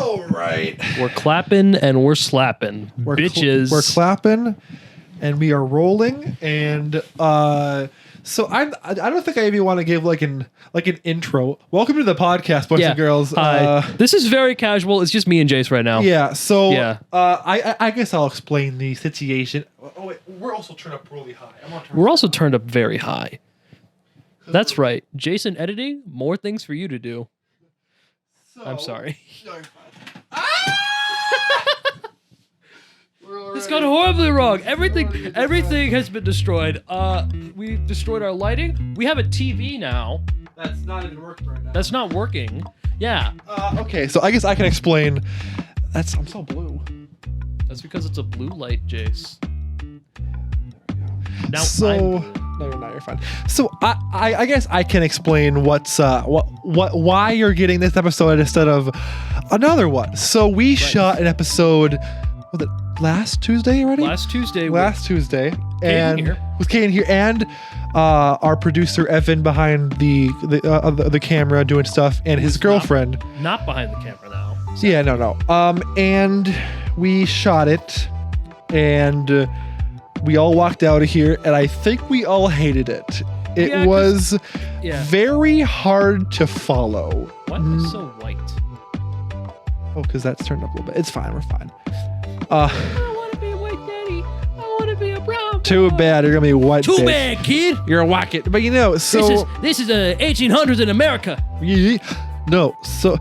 All right. We're clapping and we're slapping. Bitches. We're clapping and we are rolling. And so I don't think I even want to give like an intro. Welcome to the podcast, boys and girls. Hi. This is very casual. It's just me and Jace right now. Yeah. So Yeah. I guess I'll explain the situation. Oh wait, we're also turned up really high. We're also turned up very high. That's right. Jason editing, more things for you to do. So, I'm sorry. It's It's gone horribly wrong. Everything has been destroyed. We destroyed our lighting. We have a TV now. That's not even working right now. That's not working. Yeah. Okay, so I guess I can explain. I'm so blue. That's because it's a blue light, Jace. Now So no, you're not. You're fine. So I guess I can explain why you're getting this episode instead of another one. So we shot an episode. Was it last Tuesday already? Last Tuesday. And here. with Kaden here and our producer Evan behind the camera doing stuff and his girlfriend. Not behind the camera now. So. Yeah, no. And we shot it, and we all walked out of here, and I think we all hated it. It was very hard to follow. What is so white? Oh, because that's turned up a little bit. It's fine. We're fine. I don't want to be a white daddy. I want to be a brown boy. Too bad. You're going to be a white Too bitch. bad, kid. You're a whack it. But you know, so... This is 1800s in America. No. So,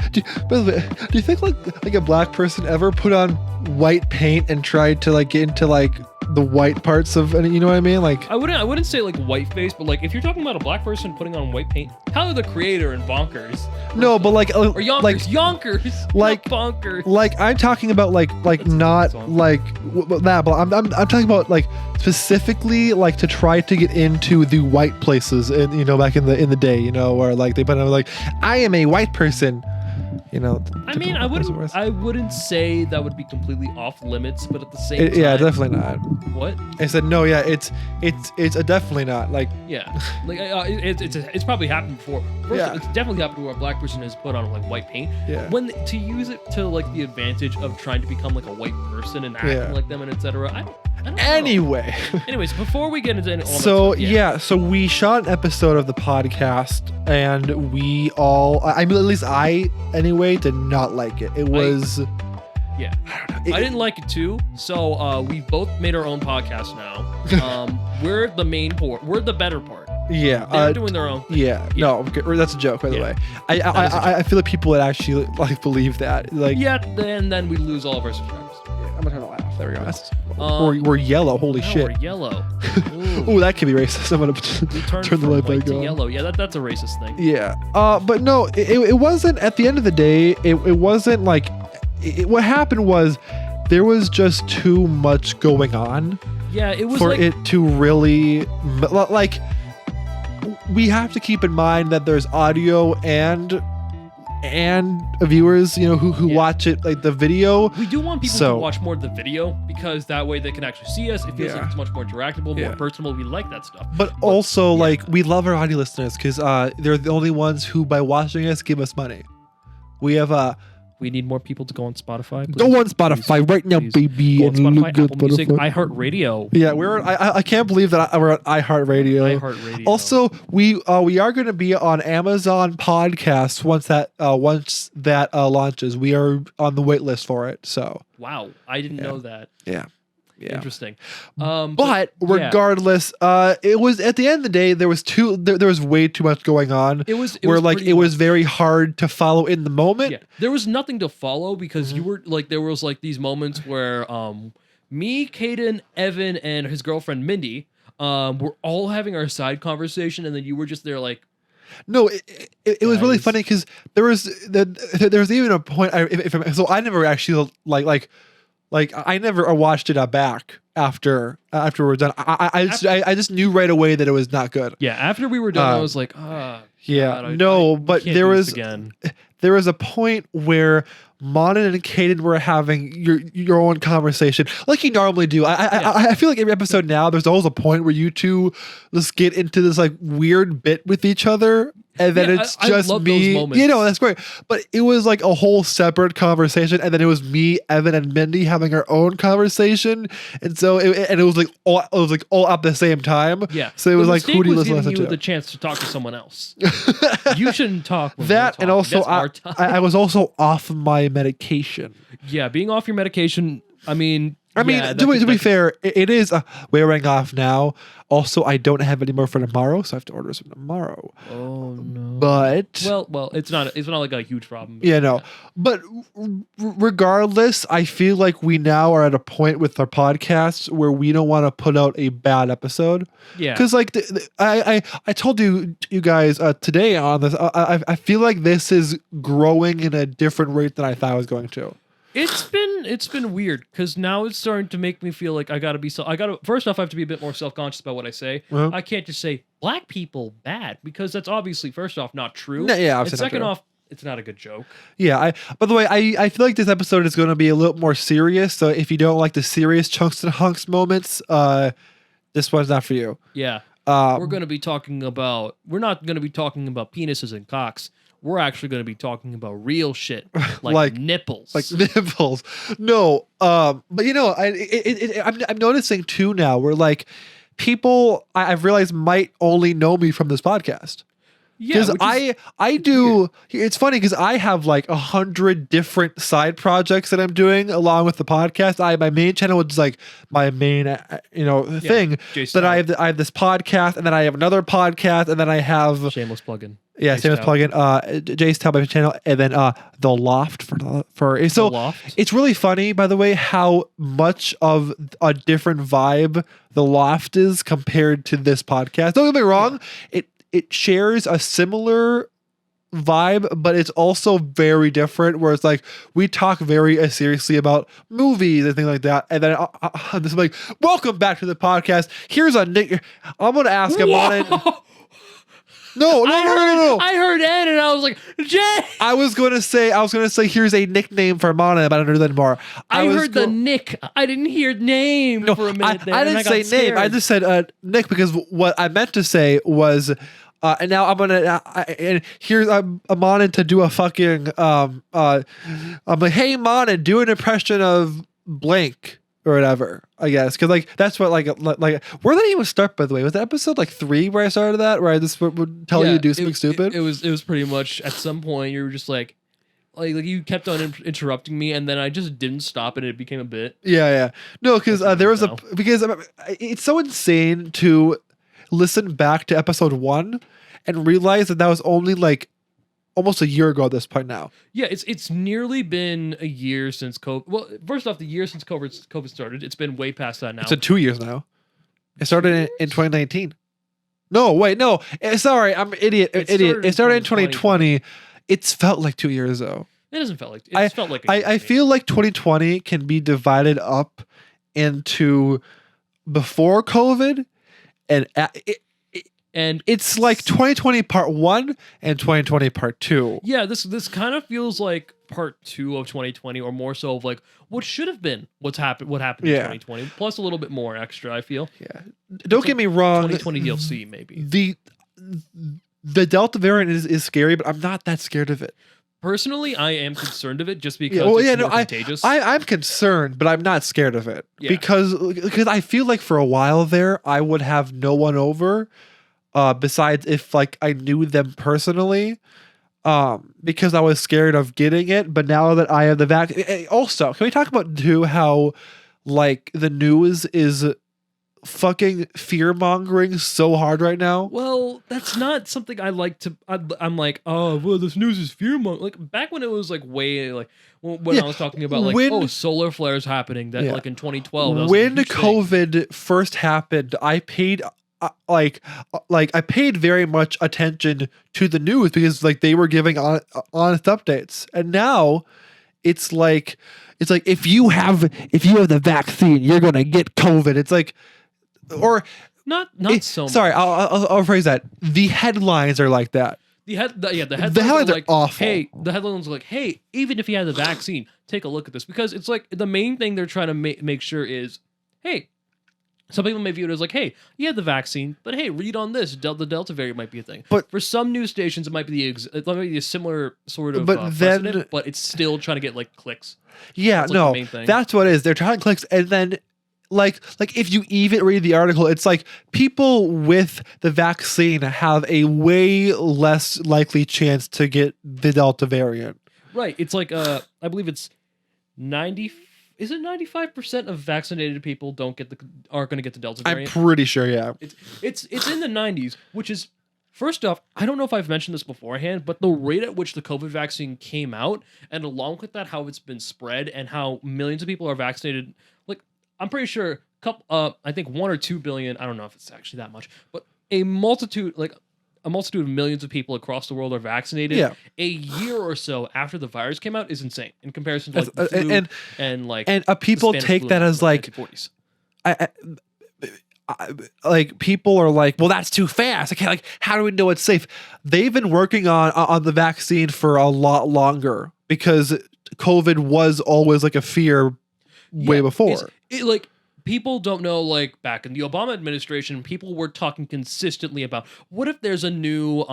by the way, do you think like a black person ever put on white paint and tried to like get into like the white parts of, you know what I mean? Like I wouldn't say like white face, but like if you're talking about a black person putting on white paint, Tyler the Creator and Bonkers. No, but like or Yonkers, like Yonkers, like not Bonkers. Like I'm talking about like not like that, but I'm talking about like specifically like to try to get into the white places, and you know, back in the day, you know, where like they put on like I am a white person. You know, I mean, I wouldn't say that would be completely off limits, but at the same time, yeah, definitely not. What? I said no. Yeah, it's definitely not. Like yeah, like it's probably happened before. First, it's definitely happened where a black person has put on like white paint. Yeah. When to use it to like the advantage of trying to become like a white person and acting like them and etc. I don't know. Anyways, before we get into all that stuff, so we shot an episode of the podcast, and we all, I mean, at least I anyway did not like it. It was I don't know. I didn't like it too. So we both made our own podcast now. We're the main part. We're the better part. Yeah, they're doing their own thing. No, that's a joke, by the way. I feel like people would actually like believe that. Like and then we lose all of our subscribers. I'm gonna turn the light off. There we go. We're yellow. Holy shit. We're yellow. Ooh, that could be racist. I'm gonna turn the light back on. Yellow. Yeah, that's a racist thing. Yeah. But no, it wasn't. At the end of the day, it wasn't like. What happened was there was just too much going on. Yeah, it was for like, it to really like. We have to keep in mind that there's audio and viewers, you know, who watch it, like the video. We do want people to watch more of the video because that way they can actually see us. It feels like it's much more interactable, more personal. We like that stuff. But also, like, we love our audio listeners because they're the only ones who, by watching us, give us money. We have we need more people to go on Spotify. Please. Go on Spotify right now, baby. Go on Spotify, Apple Music, iHeartRadio. Yeah, I can't believe that we're on iHeartRadio. iHeartRadio. Also, we are going to be on Amazon Podcasts once that launches. We are on the wait list for it. So wow, I didn't know that. Yeah. Interesting. But regardless, it was at the end of the day there was way too much going on. It was very hard to follow in the moment. Yeah. There was nothing to follow because you were like there was like these moments where me, Kaden, Evan, and his girlfriend Mindy were all having our side conversation, and then you were just there like. No, it was really funny because there was even a point. So I never actually like I never watched it back after we're done. I just knew right away that it was not good. Yeah, after we were done, I was like, but there was a point where Manan and Caden were having your own conversation like you normally do. I feel like every episode now, there's always a point where you two just get into this like weird bit with each other. And then it's just me, that's great. But it was like a whole separate conversation. And then it was me, Evan, and Mindy having our own conversation. And so it was like all at the same time. Yeah. So it was like, who do you listen to? You the chance to talk to someone else. You shouldn't talk. That and also I was also off my medication. Yeah, being off your medication. I mean, to be fair, it is wearing off now. Also, I don't have any more for tomorrow, so I have to order some tomorrow. Oh no! But well, it's not like a huge problem. Yeah, no. But regardless, I feel like we now are at a point with our podcasts where we don't want to put out a bad episode. Yeah. Because like I told you guys today on this, I feel like this is growing in a different rate than I thought it was going to. It's been weird because now it's starting to make me feel like first off I have to be a bit more self-conscious about what I say. Uh-huh. I can't just say black people bad because that's obviously first off not true. No, yeah, and second off it's not a good joke. Yeah, by the way, I feel like this episode is going to be a little more serious. So if you don't like the serious Chunks and Hunks moments, this one's not for you. Yeah. We're not going to be talking about penises and cocks. We're actually going to be talking about real shit, like nipples. Like nipples. No, but I'm noticing too now where like people I've realized might only know me from this podcast. Yeah, because I do. Weird. It's funny because I have like 100 different side projects that I'm doing along with the podcast. My main channel, which is like my main thing. But I have this podcast, and then I have another podcast, and then I have shameless plugin. Yeah, shameless plugin. Jace Tell my channel, and then the Loft for so. Loft. It's really funny, by the way, how much of a different vibe the Loft is compared to this podcast. Don't get me wrong. Yeah. It shares a similar vibe, but it's also very different, where it's like we talk very seriously about movies and things like that. And then I'm just like, welcome back to the podcast. Here's a nick. I'm going to ask him on it. No. I heard Ed and I was like, Jay. I was going to say, here's a nickname for Mana, but I don't know that anymore. I heard the Nick. I didn't hear name for a minute there. I didn't say name. I just said Nick, because what I meant to say was, and now I'm gonna and here's I'm on to do a fucking I'm like, hey Manan, do an impression of blank or whatever, I guess, because like that's what like where did I even start, by the way? Was that episode like 3 where I started that, where I just would tell you to do something stupid? It was pretty much at some point you were just like you kept on interrupting me, and then I just didn't stop, and it became a bit. Yeah. No, because there was because it's so insane to listen back to episode 1 and realize that was only like almost a year ago at this point now. Yeah, it's nearly been a year since COVID. Well, first off, the year since COVID started. It's been way past that now. It's 2 years now. It started in 2019. No, wait, no. Sorry, I'm idiot. It started in 2020. It's felt like 2 years though. It doesn't felt like. It felt like. I feel like 2020 can be divided up into before COVID and it's like 2020 part 1 and 2020 part 2. Yeah, this kind of feels like part 2 of 2020, or more so of like what should have been what happened in 2020, plus a little bit more extra, I feel. Yeah. Don't get me wrong. 2020 DLC maybe. The Delta variant is scary, but I'm not that scared of it. Personally, I am concerned of it just because it's more contagious. I'm concerned, but I'm not scared of it. Yeah. Because I feel like for a while there, I would have no one over. Besides if like I knew them personally, because I was scared of getting it. But now that I have the vaccine, also, can we talk about too how like the news is fucking fear mongering so hard right now? Well, that's not something I like to. I'm like, oh, well, this news is fear mongering. Like back when it was like way like when I was talking about like solar flares happening like in 2012. When COVID first happened, I paid. I paid very much attention to the news because like they were giving honest updates, and now it's like if you have the vaccine, you're gonna get COVID. It's like, or not so much. Sorry, I'll phrase that. The headlines are like that. The headlines, headlines are are like, awful. Hey, the headlines are like, hey, even if you had the vaccine, take a look at this, because it's like the main thing they're trying to make sure is, hey, some people may view it as like, hey, you had the vaccine, but hey, read on this. The Delta variant might be a thing. But for some news stations, it might be it might be a similar sort of But then- precedent, but it's still trying to get like clicks. Yeah, That's, like, no, the main thing. that's what it is. They're trying to clicks, and then like if you even read the article, it's like people with the vaccine have a way less likely chance to get the Delta variant. Right. It's like I believe it's 95% of vaccinated people aren't going to get the Delta variant. I'm pretty sure, yeah. It's in the 90s, which is, first off, I don't know if I've mentioned this beforehand, but the rate at which the COVID vaccine came out, and along with that, how it's been spread and how millions of people are vaccinated. Like, I'm pretty sure I think 1 or 2 billion, I don't know if it's actually that much, but a multitude of millions of people across the world are vaccinated. Yeah. A year or so after the virus came out is insane in comparison to like the flu and people Spanish take flu that in as the like 1940s. like people are like, well, that's too fast. Okay, like how do we know it's safe? They've been working on the vaccine for a lot longer because COVID was always like a fear way before. Like people don't know, like back in the Obama administration, people were talking consistently about what if there's a new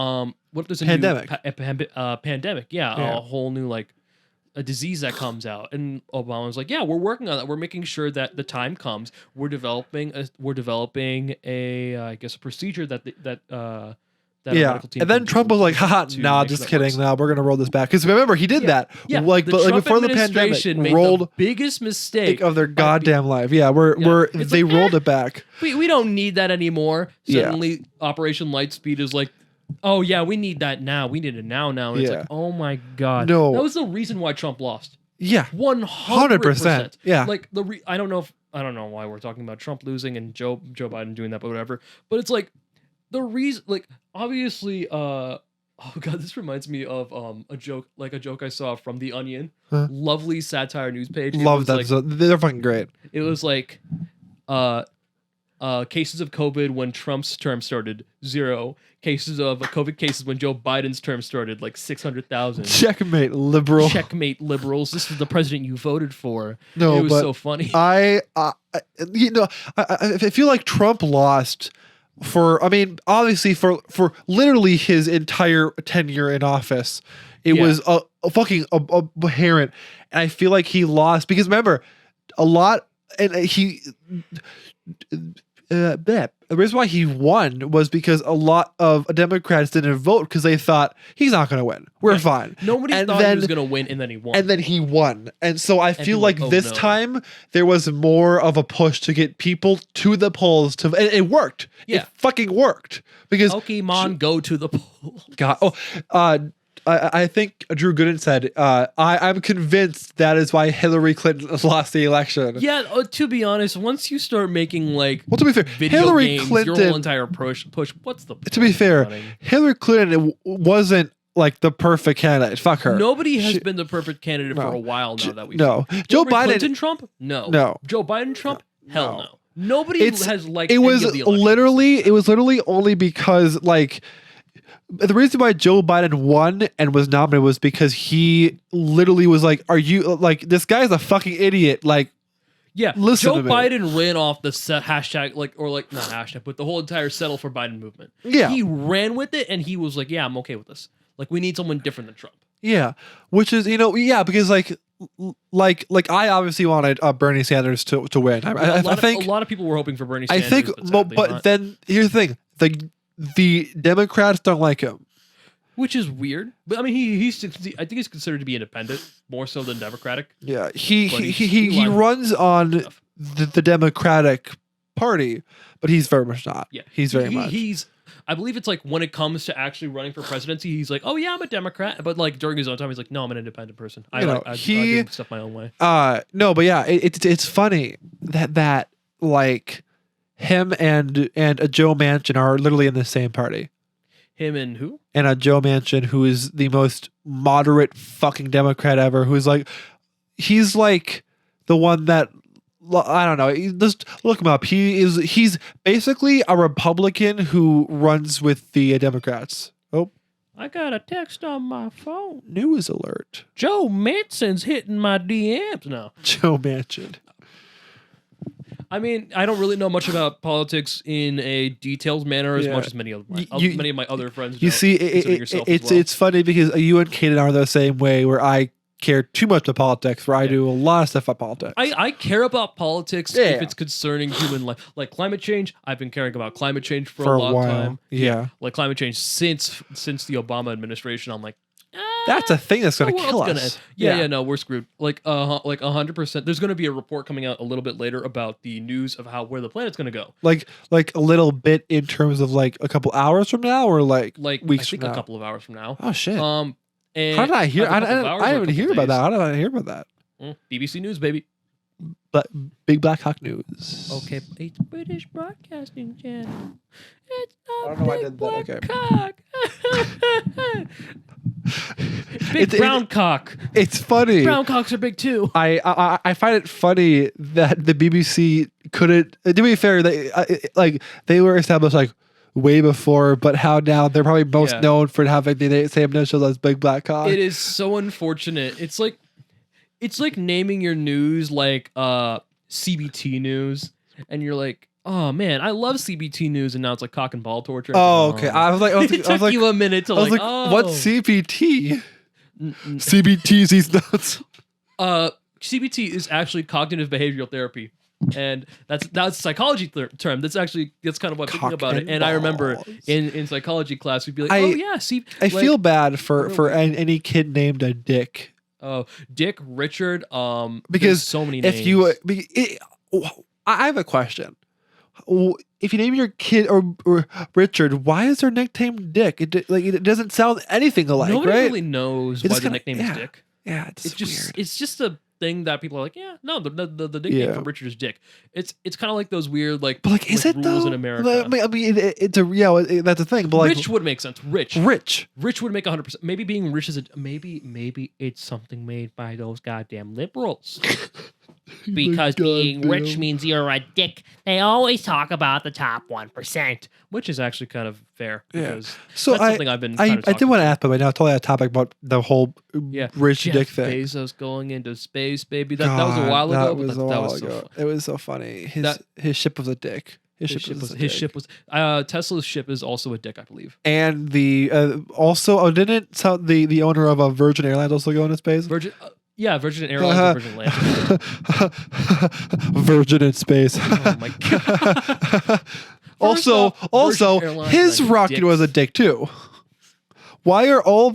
Pandemic. Pandemic, a whole new like a disease that comes out, and Obama was like, yeah, we're working on that. We're making sure that the time comes. We're developing a I guess a procedure that a medical team and then can Trump do was like, haha, to nah, make sure just that kidding. works. Nah, we're gonna roll this back because remember he did that. Like, the but like Trump before the pandemic, administration made rolled the biggest mistake of their by goddamn life. Yeah, It's they like, rolled it back. we don't need that anymore. Yeah. Suddenly, Operation Lightspeed is like, oh yeah, we need that now. We need it now. And it's Yeah. like, oh my god, No. that was the reason why Trump lost. Yeah, 100%. Yeah, Like I don't know why we're talking about Trump losing and Joe Biden doing that, but whatever. But it's like the reason, like obviously, oh god, this reminds me of a joke I saw from The Onion, Huh? lovely satire news page. love that. They're fucking great. It was like, cases of COVID when Trump's term started, 0. Cases of COVID cases when Joe Biden's term started, like 600,000. Checkmate, liberal. Checkmate, liberals. This is the president you voted for. No, it was but so funny. I feel like Trump lost for, I mean, obviously for literally his entire tenure in office. It was a fucking abhorrent. And I feel like he lost because remember, a lot, and the reason why he won was because a lot of Democrats didn't vote because they thought he's not going to win. We're fine. Nobody thought he was going to win, and then he won. And then he won. And so I feel like this time there was more of a push to get people to the polls and it worked. Yeah. It fucking worked because Pokemon go to the polls. God. I think Drew Gooden said, I'm convinced that is why Hillary Clinton lost the election. Yeah, to be honest, once you start making like Well, to be fair, video Hillary games, Clinton, your whole entire push, what's the to be fair, running? Hillary Clinton wasn't like the perfect candidate. Fuck her. Nobody has been the perfect candidate for a while now that we've no. seen. Joe Hillary Biden. Clinton Trump? No. Joe Biden Trump? Hell no. Nobody has liked it any was of the elections. literally only because like the reason why Joe Biden won and was nominated was because he literally was like, are you like, this guy's a fucking idiot. Like, yeah, listen Joe to me. Biden ran off the hashtag, not hashtag, but the whole entire settle for Biden movement. Yeah. He ran with it and he was like, yeah, I'm okay with this. Like, we need someone different than Trump. Yeah. Which is, because like I obviously wanted Bernie Sanders to win. I think a lot of people were hoping for Bernie Sanders. I think, but then here's the thing. The Democrats don't like him, which is weird. But I mean, I think he's considered to be independent more so than Democratic. Yeah, he runs on the Democratic Party, but he's very much not. Yeah, he's very much. I believe it's like when it comes to actually running for presidency, he's like, oh yeah, I'm a Democrat, but like during his own time, he's like, no, I'm an independent person. I do stuff my own way. No, but yeah, it's funny that like. Him and Joe Manchin are literally in the same party. Him and who? And Joe Manchin, who is the most moderate fucking Democrat ever, who's like, he's like the one that, I don't know, just look him up. He's basically a Republican who runs with the Democrats. Oh, I got a text on my phone. News alert. Joe Manson's hitting my DMs now. Joe Manchin. I mean, I don't really know much about politics in a detailed manner as much as many of my other friends. You see, it's funny because you and Kaden are the same way. Where I care too much about politics. Where I do a lot of stuff about politics. I care about politics if it's concerning human life, like climate change. I've been caring about climate change for a long time. Yeah, like climate change since the Obama administration. I'm like. That's a thing that's going to kill us. No, we're screwed. Like 100%. There's going to be a report coming out a little bit later about the news of where the planet's going to go. Like a little bit in terms of like a couple hours from now, or like weeks I think from now? A couple of hours from now. Oh shit. And how did I hear? I didn't hear about that. How did I hear about that? BBC News, baby. But Big Black Hawk News. Okay, it's British Broadcasting Channel. It's not Big Black Cock. Big brown cock. It's funny. Brown cocks are big too. I find it funny that the BBC couldn't. To be fair, they were established like way before, but how now they're probably most known for having the same initials as Big Black Cock. It is so unfortunate. It's like naming your news like CBT News, and you're like, oh man, I love CBT News, and now it's like cock and ball torture. Oh, okay. I was like, it took you a minute to like, what's CBT? CBT's these nuts. CBT is actually cognitive behavioral therapy, and that's a psychology term. That's kind of what I'm thinking about it. And I remember in psychology class, we'd be like, I feel bad for any kid named a Dick. Oh, Dick, Richard. Because so many names. I have a question. If you name your kid or Richard, why is their nickname Dick? It doesn't sound anything alike. Nobody right? really knows why the nickname is Dick. Yeah, it's weird. It's just a thing that people are like, the nickname for Richard is Dick. It's kind of like those weird but is it rules though? in America. I mean, that's a thing. But Rich would make sense. Rich would make 100%. Maybe being rich is maybe it's something made by those goddamn liberals. Because being rich means you're a dick. They always talk about the top 1%, which is actually kind of fair. Because so that's something I've been. I did want to ask, but right now it's totally a topic about the whole rich Jeff dick thing. Bezos going into space, baby. That was a while ago. That was so funny. It was so funny. His ship was a dick. His ship was Tesla's ship is also a dick, I believe. And the didn't the owner of a Virgin Airlines also go into space? Virgin Airlines or Virgin Atlantic. Virgin in space. Oh my god. Also, his rocket was a dick too. Why are all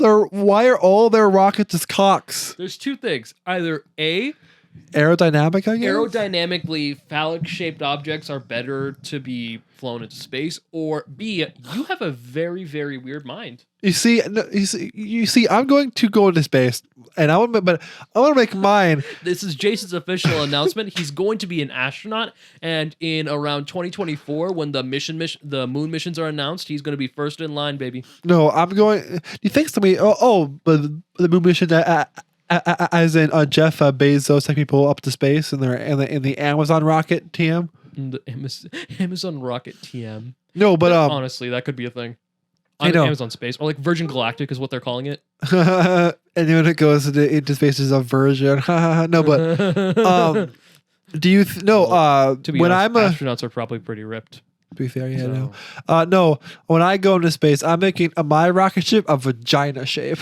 their rockets as cocks? There's two things. Either A, aerodynamic, I guess. Aerodynamically, phallic-shaped objects are better to be flown into space, or B, you have a very, very weird mind. You see, I'm going to go into space, and I want to make mine. This is Jason's official announcement. He's going to be an astronaut, and in around 2024, when the moon missions are announced, he's going to be first in line, baby. No, I'm going. You think somebody? But the moon mission. As in Jeff Bezos taking people up to space in the Amazon rocket TM. The Amazon rocket TM. No, but honestly, that could be a thing. I know. Amazon space, or like Virgin Galactic is what they're calling it. And when it goes into space, is a Virgin. No, but do you know? To be when honest, astronauts are probably pretty ripped. To be fair, yeah, so. No. When I go into space, I'm making my rocket ship a vagina shape.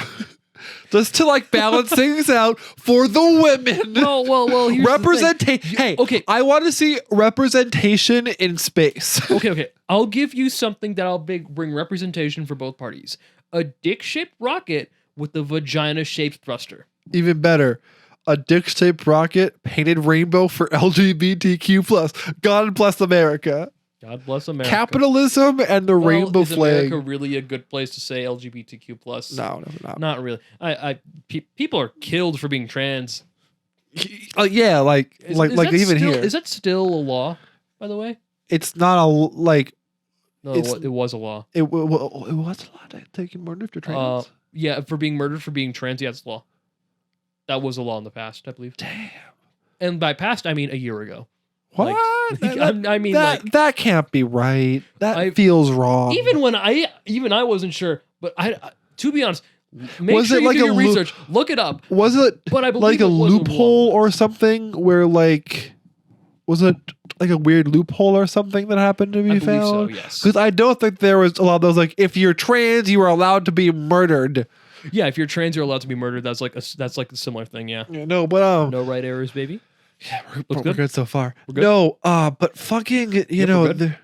Just to like balance things out for the women. Well. Representation. Hey, okay. I want to see representation in space. Okay. I'll give you something that'll bring representation for both parties. A dick-shaped rocket with a vagina-shaped thruster. Even better. A dick-shaped rocket painted rainbow for LGBTQ+. God bless America. God bless America. Capitalism and the rainbow flag. Is America really a good place to say LGBTQ+? No, not really. People are killed for being trans. Yeah, like even here. Is that still a law, by the way? It's not a like. No, it was a law. It was a law. Taking murder for trans. Yeah, for being murdered for being trans. Yeah, it's law. That was a law in the past, I believe. Damn. And by past, I mean a year ago. What? That can't be right. That feels wrong. Even I wasn't sure, but To be honest, make Was sure it you like do a your research. Look it up. Was it But I believe like a it was loophole long. or something where like was it like a weird loophole or something that happened to be I believe so, found? yes. Because I don't think there was a lot of those like if you're trans you are allowed to be murdered. Yeah, if you're trans, you're allowed to be murdered. That's like a similar thing. Yeah. Yeah, no, but No right errors, baby. yeah, Looks we're good. good so far. We're good? No, but fucking you Yep, know we're good. the,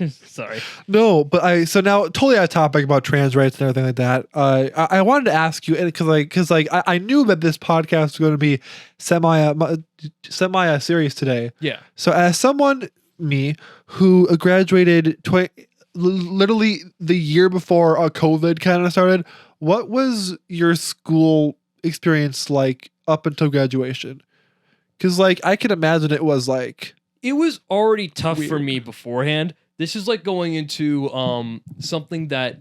Sorry. no, but so now totally out of topic about trans rights and everything like that. I wanted to ask you because I knew that this podcast was going to be semi serious today. Yeah. So as someone me who graduated literally the year before COVID kind of started, what was your school experience like up until graduation? Because like I can imagine it was like. It was already tough for Weird. me beforehand. This is like going into something that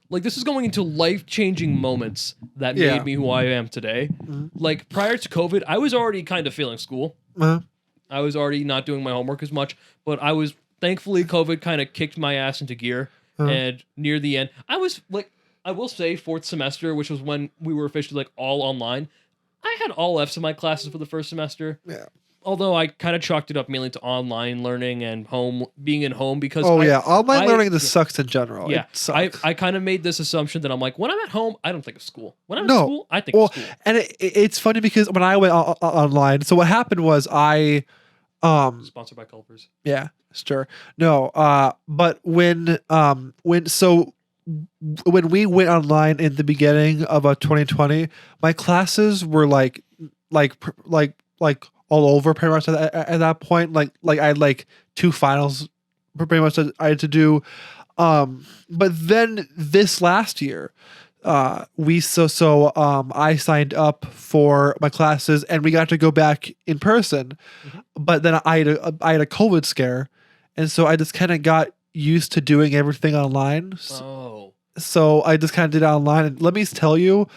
like this is going into life-changing moments that Yeah. made me who I am today. Mhm. Like prior to COVID, I was already kind of failing school. I was already not doing my homework as much, but I was thankfully COVID kind of kicked my ass into gear. And near the end, I was like, I will say fourth semester, which was when we were officially like all online. I had all Fs in my classes for the first semester. Yeah. Although I kind of chalked it up mainly to online learning and being in home because Online I- learning just sucks in general. Yeah, It sucks. I kind of made this assumption that I'm like, when I'm at home, I don't think of school. When I'm No. at school, I think Well, of school. and it's funny because when I went online, so what happened was I Sponsored by Culvers. yeah, sure. No, but when we went online in the beginning of 2020, my classes were like all over pretty much at that point. Like I had like 2 finals pretty much that I had to do. But then this last year, I signed up for my classes and we got to go back in person. Mhm. But then I had a COVID scare, and so I just kind of got used to doing everything online. Oh. So I just kind of did it online. And let me tell you,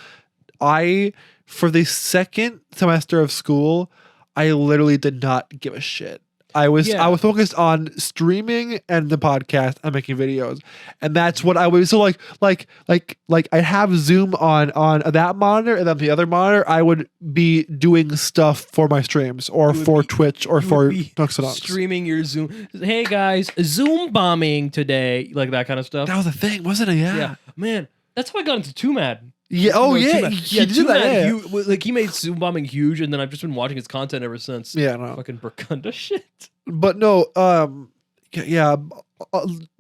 for the second semester of school, I literally did not give a shit. I was focused on streaming and the podcast and making videos, and that's what I was. So like I have Zoom on that monitor, and then the other monitor I would be doing stuff for my streams or for Twitch or for Chunks and Hunks. Streaming your Zoom. Hey guys, Zoom bombing today, like that kind of stuff. That was a thing, wasn't it? Yeah, man, that's how I got into Too Mad. Yeah. Oh You know, yeah. Too Mad. He did that. Yeah. Like he made Zoom bombing huge, and then I've just been watching his content ever since. Yeah. No. Fucking Burkunda shit. But no. Yeah.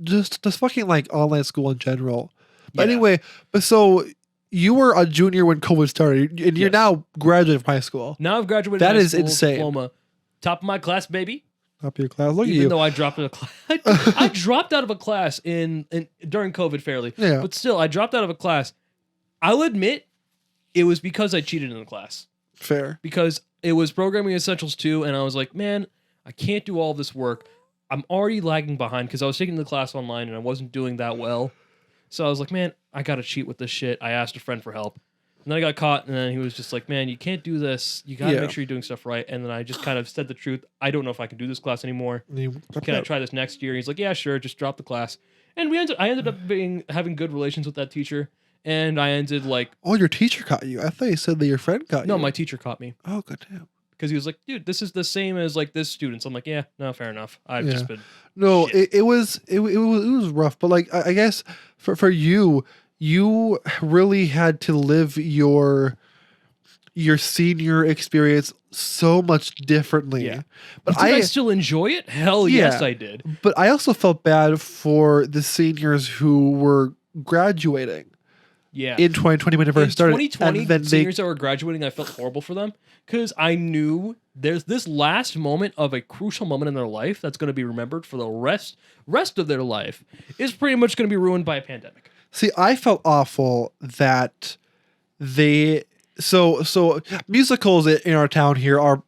Just fucking like online school in general. But Yeah. anyway, but so you were a junior when COVID started, and you're Yes. now graduating from high school. Now I've graduated. That high is school, insane. Diploma, top of my class, baby. Top of your class. Look at Even you. though I dropped out of class, I dropped out of a class in during COVID fairly. Yeah. But still, I dropped out of a class. I'll admit, it was because I cheated in the class. Fair. Because it was Programming Essentials 2, and I was like, man, I can't do all this work. I'm already lagging behind because I was taking the class online and I wasn't doing that well. So I was like, man, I gotta cheat with this shit. I asked a friend for help. And then I got caught, and then he was just like, man, you can't do this. You gotta Yeah. make sure you're doing stuff right. And then I just kind of said the truth. I don't know if I can do this class anymore. Can I try this next year? He's like, yeah, sure, just drop the class. And I ended up having good relations with that teacher. And I ended like, Oh, your teacher caught you. I thought you said that your friend caught you. no, my teacher caught me. Oh, good damn. Because he was like, dude, this is the same as like this student. So I'm like, yeah, no, fair enough. I've just been No, shit. it was rough, but like I guess for you really had to live your senior experience so much differently. Yeah. But Did I still enjoy it? Hell yes, Yeah. I did. But I also felt bad for the seniors who were graduating Yeah. in 2020 when it first started. 2020, and then seniors that were graduating, I felt horrible for them because I knew there's this last moment of a crucial moment in their life that's going to be remembered for the rest of their life is pretty much going to be ruined by a pandemic. See, I felt awful that they so musicals in our town here are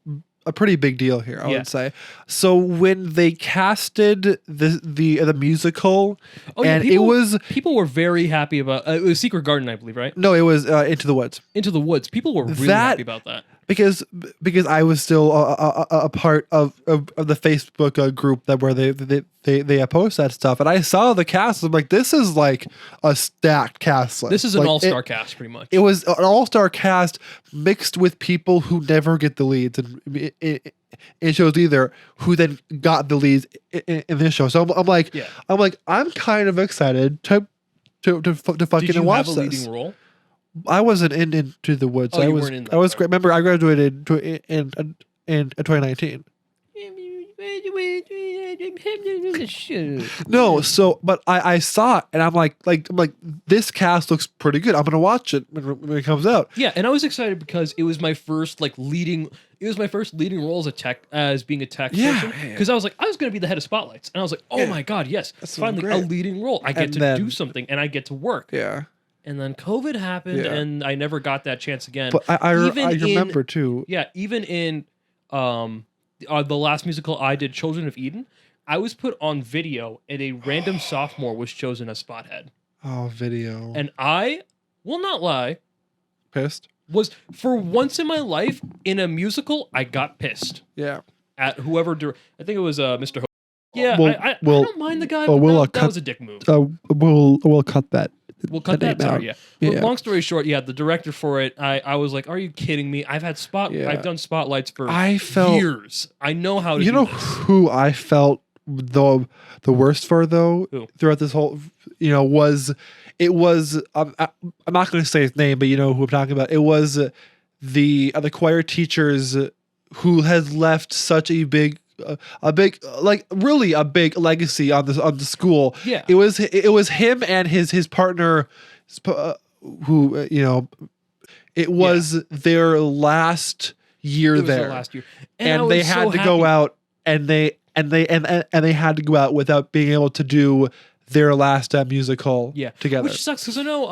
a pretty big deal here, I Yeah. would say. So when they casted the musical, Oh, yeah, and people- people were very happy about it was Secret Garden, I believe, right? it was Into the Woods. Into the Woods. People were really That- happy about that. because I was still a part of the Facebook group that where they post that stuff, and I saw the cast. I'm like, this is like a stacked cast list. This is an like, all-star cast, pretty much. It was an all-star cast mixed with people who never get the leads, and it shows either who then got the leads in this show. So I'm like, I'm kind of excited to fucking Did you watch have a this. leading role? I wasn't Into the Woods. Oh, I you was. weren't in that I was. part. Remember, I graduated in 2019. No, so but I saw it and I'm like this cast looks pretty good. I'm gonna watch it when it comes out. Yeah, and I was excited because it was my first leading. It was my first leading role as being a tech person. Because I was gonna be the head of Spotlights, and I was like, oh my god, yes, That's finally great. a leading role. I get to do something, and I get to work. Yeah. And then COVID happened, and I never got that chance again. But I remember too. Yeah, even in the last musical I did, Children of Eden, I was put on video, and a random sophomore was chosen as Spothead. Oh, video. And I will not lie, Pissed. was for once in my life in a musical, I got pissed Yeah. at whoever. I think it was Mr. Ho. Yeah, Well, I well, don't mind the guy, well, but we'll, that cut- was a dick move. We'll cut that. We'll cut that name out. out. Yeah. Yeah. But long story short, yeah, the director for it, I was like, "Are you kidding me? I've done spotlights for years. I know how to." You know this. who I felt the worst for though Who? throughout this whole was I'm not going to say his name, but you know who I'm talking about. It was the choir teachers who has left such a big really a big legacy on the school. Yeah. It was him and his partner who it was their last year It was there. their last year, And they had to go out and they had to go out without being able to do their last musical together. Which sucks because I know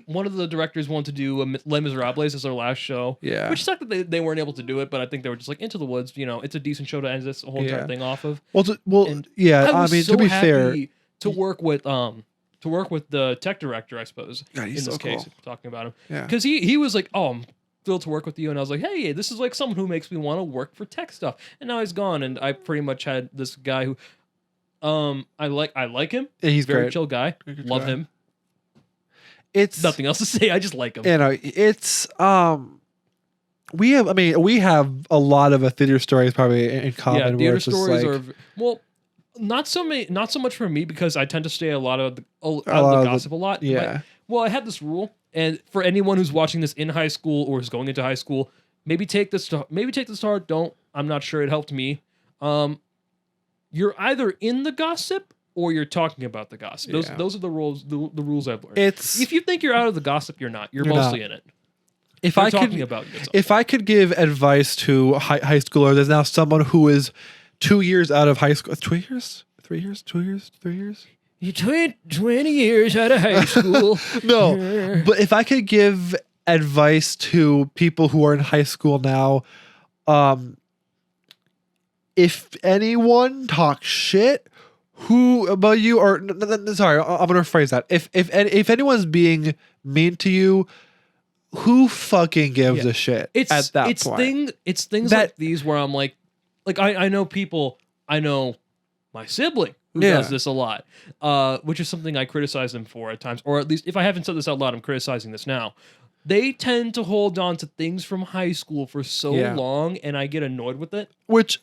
one of the directors wanted to do Les Miserables as their last show. Yeah. Which sucked that they weren't able to do it, but I think they were just like Into the Woods. It's a decent show to end this whole entire thing off of. And I mean, to be fair, to work with the tech director, I suppose. God, he's in this so case, cool. talking about him, Yeah. because he was like, "Oh, I'm thrilled to work with you," and I was like, "Hey, this is like someone who makes me want to work for tech stuff." And now he's gone, and I pretty much had this guy who, I like him. Yeah, he's very great. chill guy. Good Love guy. him. It's Nothing else to say. I just like him. it's we have a lot of theater stories probably in common. Yeah, where theater it's just stories like, not so much for me because I tend to stay out of the gossip a lot. yeah. But, I had this rule, and for anyone who's watching this in high school or is going into high school, maybe take this to heart. Don't. I'm not sure it helped me. You're either in the gossip or you're talking about the gossip. Those are the rules. The rules I've learned. If you think you're out of the gossip, you're not. You're mostly not. in it. If They're I talking could, about you, that's all. if I could give advice to high schooler, there's now someone who is 2 years out of high school. 2 years? 3 years? 2 years? 3 years? You're 20 years out of high school. No, but if I could give advice to people who are in high school now, if anyone talks shit about you, or sorry, I'm gonna rephrase that. If anyone's being mean to you, who fucking gives a shit at that point? It's things like these where I'm like I know people. I know my sibling who does this a lot, which is something I criticize them for at times, or at least if I haven't said this out loud, I'm criticizing this now. They tend to hold on to things from high school for so long, and I get annoyed with it. Which,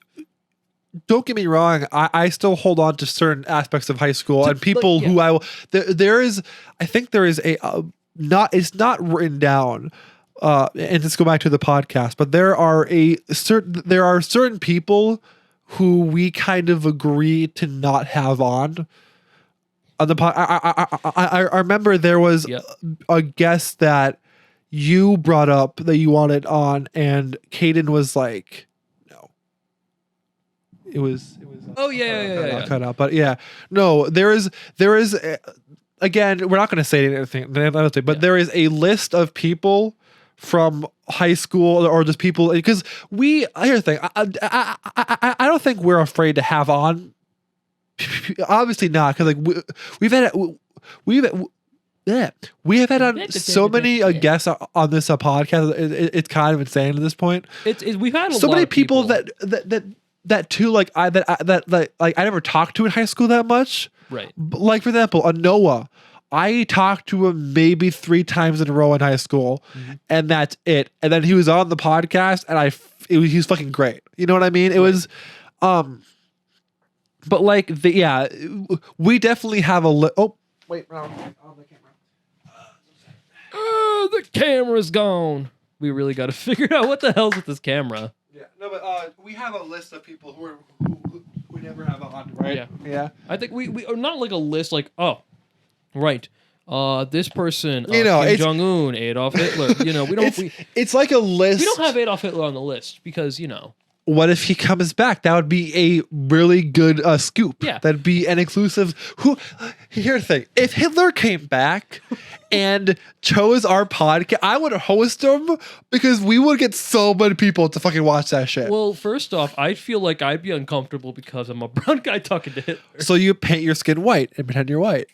don't get me wrong, I still hold on to certain aspects of high school and people who I will. There is it's not written down. And let's go back to the podcast, but there are certain people who we kind of agree to not have on the pod. I remember there was a guest that you brought up that you wanted on, and Caden was like, no. It was. Oh yeah. Cut out, but no. There is. Again, we're not going to say anything, but there is a list of people from high school or just people, because here's the thing. I don't think we're afraid to have on. Obviously not, because like we've Yeah, we have had on so many guests on this podcast. It's kind of insane at this point. We've had so many people that too, like I never talked to in high school that much. Right. Like for example, Noah, I talked to him maybe 3 times in a row in high school, and that's it. And then he was on the podcast, and he was fucking great. You know what I mean? It was, but like we definitely have a oh wait, on the camera. The camera's gone. We really got to figure out what the hell's with this camera. Yeah, no, but we have a list of people who we never have on, right? Yeah. I think we are not like a list, like right. This person, you know, Kim Jong-un, Adolf Hitler. You know, we don't. It's like a list. We don't have Adolf Hitler on the list because, you know. What if he comes back? That would be a really good scoop. Yeah. That'd be an exclusive. Here's the thing. If Hitler came back and chose our podcast, I would host him because we would get so many people to fucking watch that shit. Well, first off, I feel like I'd be uncomfortable because I'm a brown guy talking to Hitler. So you paint your skin white and pretend you're white.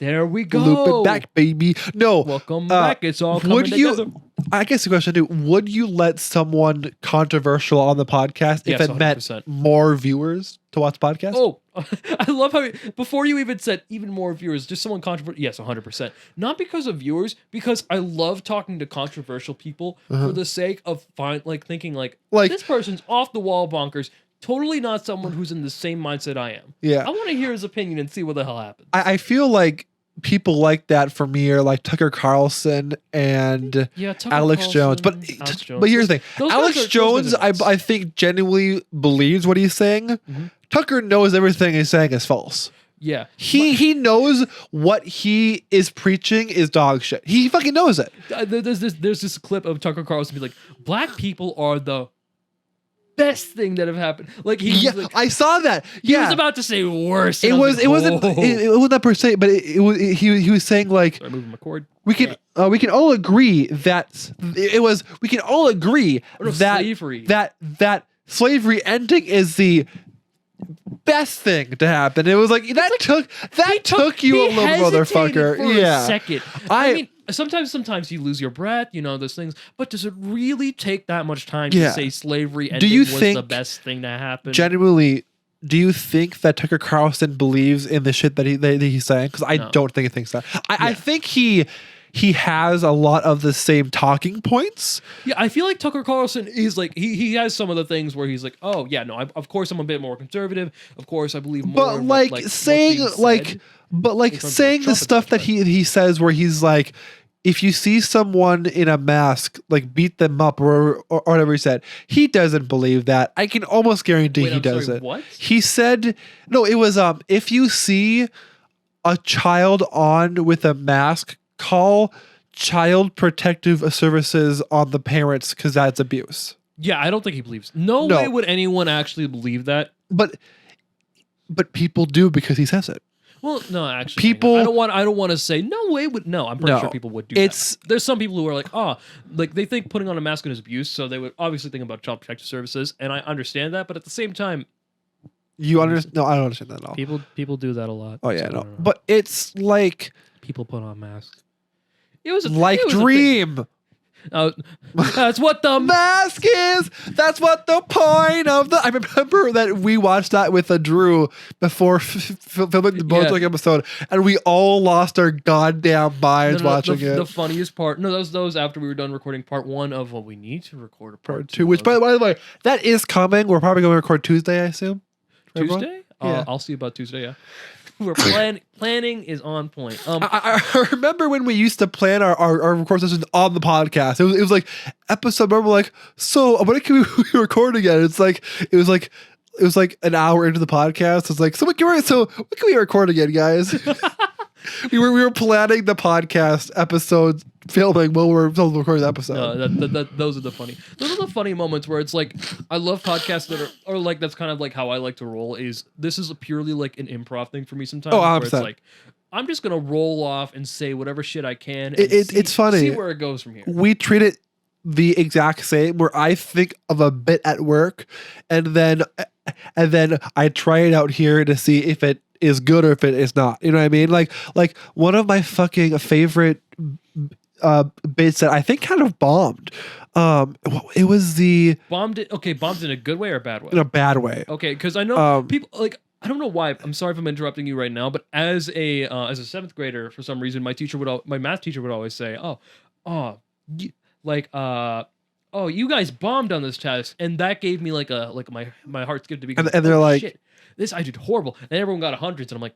There we go. Loop it back, baby. No. Welcome back. It's all coming together. I guess the question too, would you let someone controversial on the podcast if it 100%. meant more viewers to watch the podcast? Oh, I love how before you even said even more viewers, just someone controversial. Yes, 100%. Not because of viewers, because I love talking to controversial people for the sake of thinking like this person's off the wall bonkers. Totally not someone who's in the same mindset I am. Yeah. I want to hear his opinion and see what the hell happens. I feel like people like that for me are like Tucker Carlson and Alex Jones. But here's the thing. Alex Jones, I think genuinely believes what he's saying. Mm-hmm. Tucker knows everything he's saying is false. Yeah. He knows what he is preaching is dog shit. He fucking knows it. There's this clip of Tucker Carlson be like, black people are the best thing that have happened. Like I saw that. He was about to say worse. It wasn't that per se, but he was saying like, sorry, moving my cord. We can all agree that we can all agree that slavery ending is the best thing to happen. It was like that took you a little motherfucker. For a second. I mean, sometimes you lose your breath, you know, those things. But does it really take that much time to say slavery ending was the best thing to happen? Genuinely, do you think that Tucker Carlson believes in the shit that he's saying? Because I don't think he thinks that. I think he has a lot of the same talking points. Yeah, I feel like Tucker Carlson is like he has some of the things where he's like, oh yeah, no, of course I'm a bit more conservative. Of course I believe more. But saying the stuff that he says where he's like, if you see someone in a mask, like beat them up or whatever he said, he doesn't believe that. I can almost guarantee he doesn't. What? He said, no, it was if you see a child on with a mask, call Child Protective Services on the parents because that's abuse. Yeah, I don't think he believes. No way would anyone actually believe that. But people do because he says it. Well, no, actually, people. I don't want to say no way would. No, I'm pretty sure people would do that. There's some people who are like, they think putting on a mask is abuse, so they would obviously think about Child Protective Services, and I understand that, but at the same time, you understand? No, I don't understand that at all. People do that a lot. Oh yeah, no, but it's like people put on masks. Dream. That's what the mask is. That's what the point of the. I remember that we watched that with Drew before filming the BoJack episode, and we all lost our goddamn minds watching it. The funniest part. No, that was after we were done recording part 1 of we need to record a part 2. Which, by the way, that is coming. We're probably going to record Tuesday, I assume. Tuesday? Yeah. I'll see about Tuesday. Yeah. We're planning is on point. I remember when we used to plan our record sessions on the podcast. It was like episode. Remember, like, so when can we record again? It was like an hour into the podcast. It's like, when can we record again, guys? we were planning the podcast episodes, filming while we're recording the episode. No, those are the funny moments where it's like, I love podcasts that are like, that's kind of like how I like to roll. Is this is purely like an improv thing for me sometimes. Oh, where it's like, I'm just gonna roll off and say whatever shit I can. And it's funny. See where it goes from here. We treat it the exact same. Where I think of a bit at work, and then I try it out here to see if it is good or if it is not. You know what I mean? Like one of my fucking favorite bits that I think kind of bombed. It was the bombed in a good way or a bad way? In a bad way. Okay, because I know people like. I don't know why. I'm sorry if I'm interrupting you right now, but as a 7th grader, for some reason, my math teacher would always say, you guys bombed on this test, and that gave me like my heart skipped a beat. And they're like, shit, this I did horrible, and everyone got 100s, and I'm like,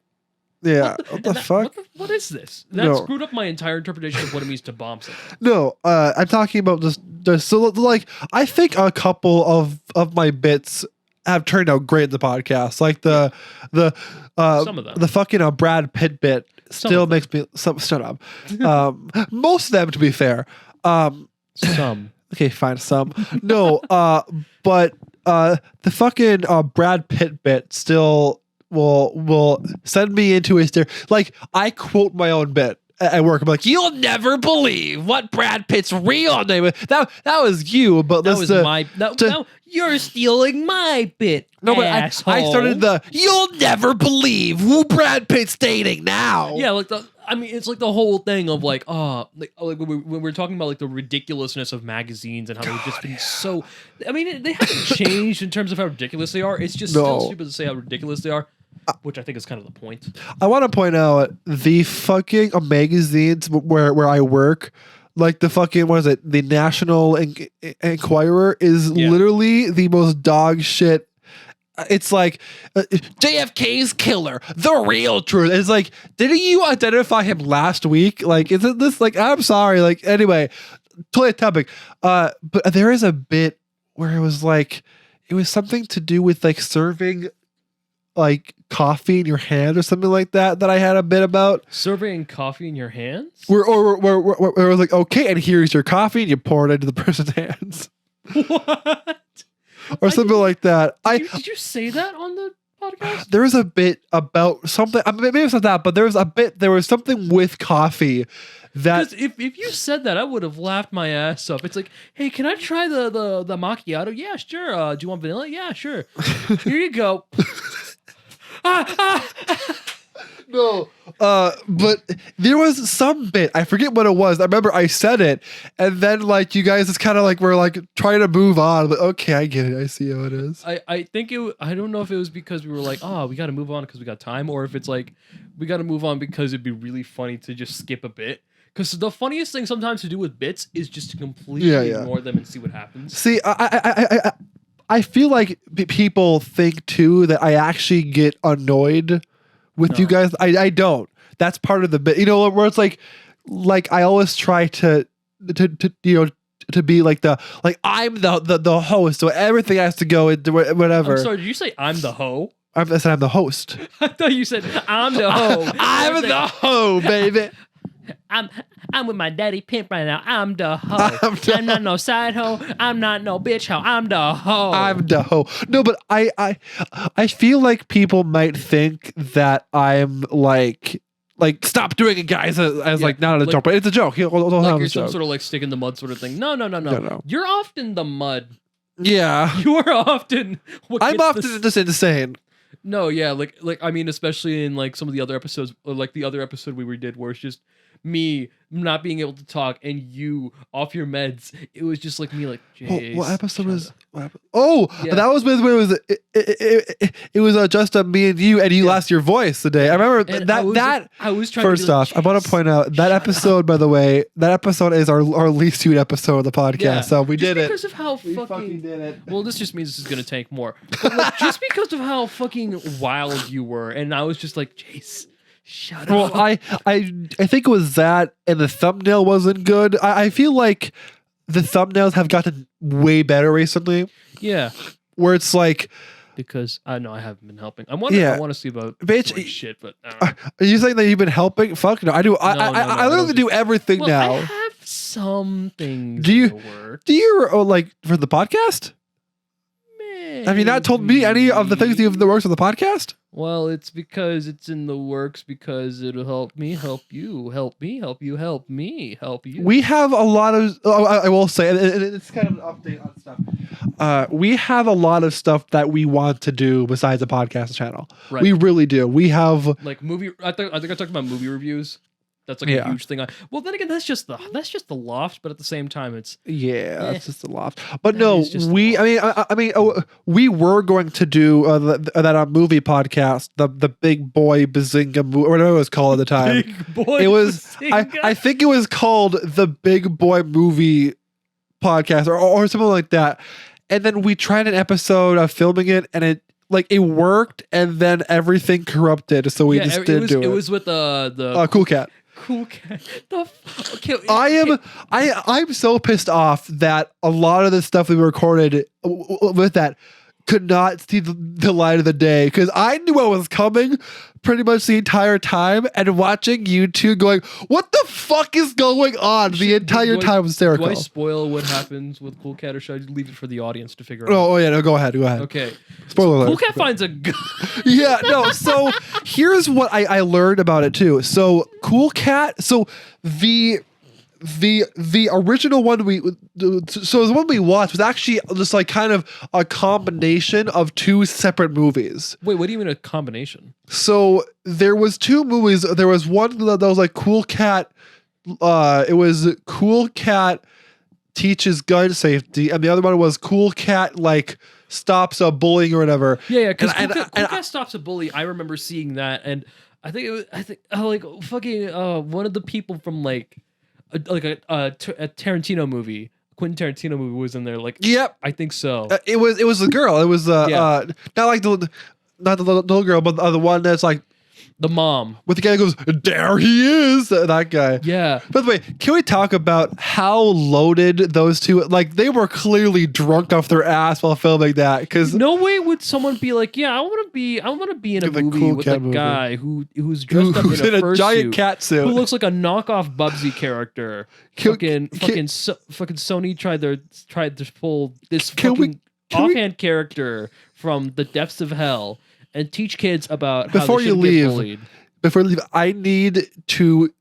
yeah, what the fuck? What is this? That screwed up my entire interpretation of what it means to bomb something. No, I'm talking about just so like I think a couple of my bits have turned out great in the podcast. Like some of them. The fucking Brad Pitt bit still makes me shut up. Most of them, to be fair. Some. Okay, fine, some. No, but the fucking Brad Pitt bit still will send me into a stare. Like I quote my own bit at work. I'm like, you'll never believe what Brad Pitt's real name is. That was you, but that was you're stealing my bit. No, but I started you'll never believe who Brad Pitt's dating now. Yeah, it's like the whole thing of like when we're talking about like the ridiculousness of magazines and how they've just been so. I mean, they haven't changed in terms of how ridiculous they are. It's just still stupid to say how ridiculous they are. Which I think is kind of the point. I want to point out the fucking magazines where I work, like the fucking, what is it? The National Enquirer is literally the most dog shit. It's like JFK's killer, the real truth. It's like, didn't you identify him last week? Like, isn't this like? I'm sorry. Like, anyway, totally topic. But there is a bit where it was something to do with like serving like coffee in your hand or something like that I had a bit about. Serving coffee in your hands? Where it was like, okay, and here's your coffee, and you pour it into the person's hands. What? Or something like that. Did you say that on the podcast? There was a bit about something, maybe it's not that, but there was something with coffee that... If you said that, I would have laughed my ass up. It's like, hey, can I try the macchiato? Yeah, sure. Do you want vanilla? Yeah, sure. Here you go. No, but there was some bit, I forget what it was. I remember I said it, and then like you guys just kind of like were like trying to move on. But okay, I get it. I see how it is. I think I don't know if it was because we were like, we got to move on because we got time, or if it's like we got to move on because it'd be really funny to just skip a bit. Because the funniest thing sometimes to do with bits is just to completely ignore them and see what happens. See, I feel like people think too that I actually get annoyed with you guys. I don't. That's part of the bit, where it's like I always try to be like I'm the host, so everything has to go into whatever. I'm sorry, did you say I'm the hoe? I said I'm the host. I thought you said I'm the hoe. I'm the hoe, baby. I'm with my daddy pimp right now. I'm the hoe. I'm not no side hoe. I'm not no bitch hoe. I'm the hoe. I'm the hoe. No, but I feel like people might think that I'm like stop doing it, guys, as like not a joke, but it's a joke. Like you're some sort of like stick in the mud sort of thing. No. You're often the mud. Yeah. You are often. I'm often just insane. No, yeah, like I mean, especially in like some of the other episodes, like the other episode we did, where it's just me not being able to talk and you off your meds. It was just like me, like, Jace, what episode was? That was when it was just me and you lost your voice today. I remember that. I was trying. First off, I want to point out that episode. By the way, that episode is our least viewed episode of the podcast. Yeah. So we did it because of how we fucking did it. Well, this just means this is gonna tank more. But like, just because of how fucking wild you were, and I was just like, Jace. Shut up. Well, I think it was that, and the thumbnail wasn't good. I feel like the thumbnails have gotten way better recently. Yeah, where it's like because I know I haven't been helping. I want to see about shit, but are you saying that you've been helping? Fuck no, I do. I literally do everything now. I have some things. Do you like for the podcast? Maybe. Have you not told me any of the things you have in the works for the podcast? Well, it's because it's in the works because it'll help me, help you, help me, help you, help me, help you. We have a lot of. I will say, and it's kind of an update on stuff. We have a lot of stuff that we want to do besides the podcast channel. Right. We really do. We have like movie. I think I talked about movie reviews. That's like a huge thing. Well, then again, that's just the loft. But at the same time, it's that's just a loft. But no, we. I mean, we were going to do that movie podcast, the Big Boy Bazinga movie, or whatever it was called at the time. Big Boy. It was. Bazinga? I think it was called the Big Boy Movie Podcast, or something like that. And then we tried an episode of filming it, and it worked, and then everything corrupted, so we just didn't do it. It was with the Cool Cat. Cool Cat. Okay, I'm so pissed off that a lot of the stuff we recorded with that could not see the light of the day, because I knew what was coming pretty much the entire time, and watching you two going, what the fuck is going on the entire time was hysterical. Do I spoil what happens with Cool Cat, or should I leave it for the audience to figure out? Oh yeah, no, go ahead. Okay. Spoiler alert. Cool Cat finds a gun. Yeah, no, so here's what I learned about it too. So Cool Cat, so the original one so the one we watched was actually just like kind of a combination of two separate movies. Wait, what do you mean a combination? So there was two movies. There was one that was like Cool Cat. It was Cool Cat teaches gun safety, and the other one was Cool Cat like stops a bullying or whatever. Yeah, because Cool Cat stops a bully. I remember seeing that, and I think one of the people from like a Tarantino movie, Quentin Tarantino movie was in there. Like, yep, I think so. It was a girl. It was not like not the little girl, but the one that's like the mom with the guy who goes, there he is, that guy. Yeah. By the way, can we talk about how loaded those two? Like, they were clearly drunk off their ass while filming that. Because no way would someone be like, yeah, I want to be in a movie cool with a guy who's dressed up in a giant cat suit, who looks like a knockoff Bubsy character. Fucking Sony tried to pull this offhand character from the depths of hell and teach kids about how they shouldn't get bullied. Before you leave, I need to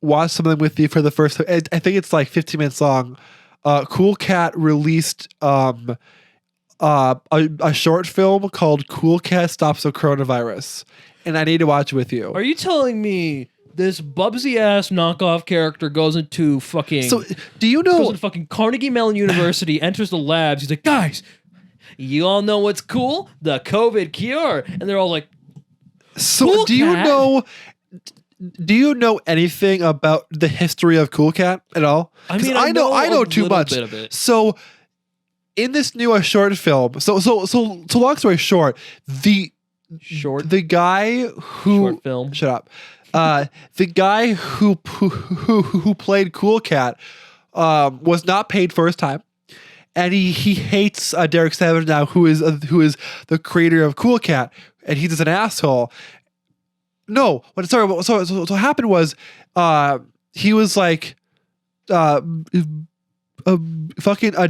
watch something with you for the first time. I think it's like 15 minutes long. Cool Cat released a short film called Cool Cat Stops the Coronavirus, and I need to watch it with you. Are you telling me this Bubsy ass knockoff character goes into fucking... So, do you know... Goes into fucking Carnegie Mellon University, enters the labs, he's like, guys... You all know what's cool? The COVID cure. And they're all like, so Cool do Cat? Do you know anything about the history of Cool Cat at all? I mean, I know too much. Bit of it. So in this new short film, so long story short, the guy who short film. Shut up. The guy who played Cool Cat was not paid for his time. And he hates Derek Savage now, who is the creator of Cool Cat, and he's just an asshole. No, so what happened was, he was like, fucking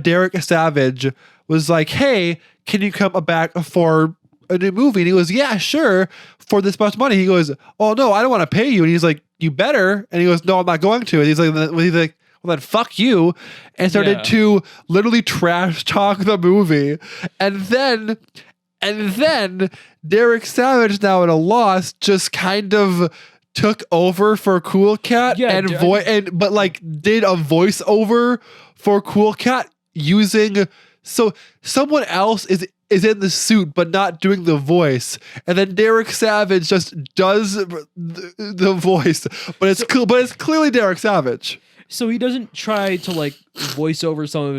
Derek Savage was like, hey, can you come back for a new movie? And he goes, yeah, sure, for this much money. He goes, oh no, I don't want to pay you. And he's like, you better. And he goes, no, I'm not going to. And he's like, well then fuck you, and started to literally trash talk the movie. And then Derek Savage, now at a loss, just kind of took over for Cool Cat did a voiceover for Cool Cat using, so someone else is in the suit but not doing the voice, and then Derek Savage just does the voice, but it's clearly Derek Savage. So he doesn't try to like voice over some of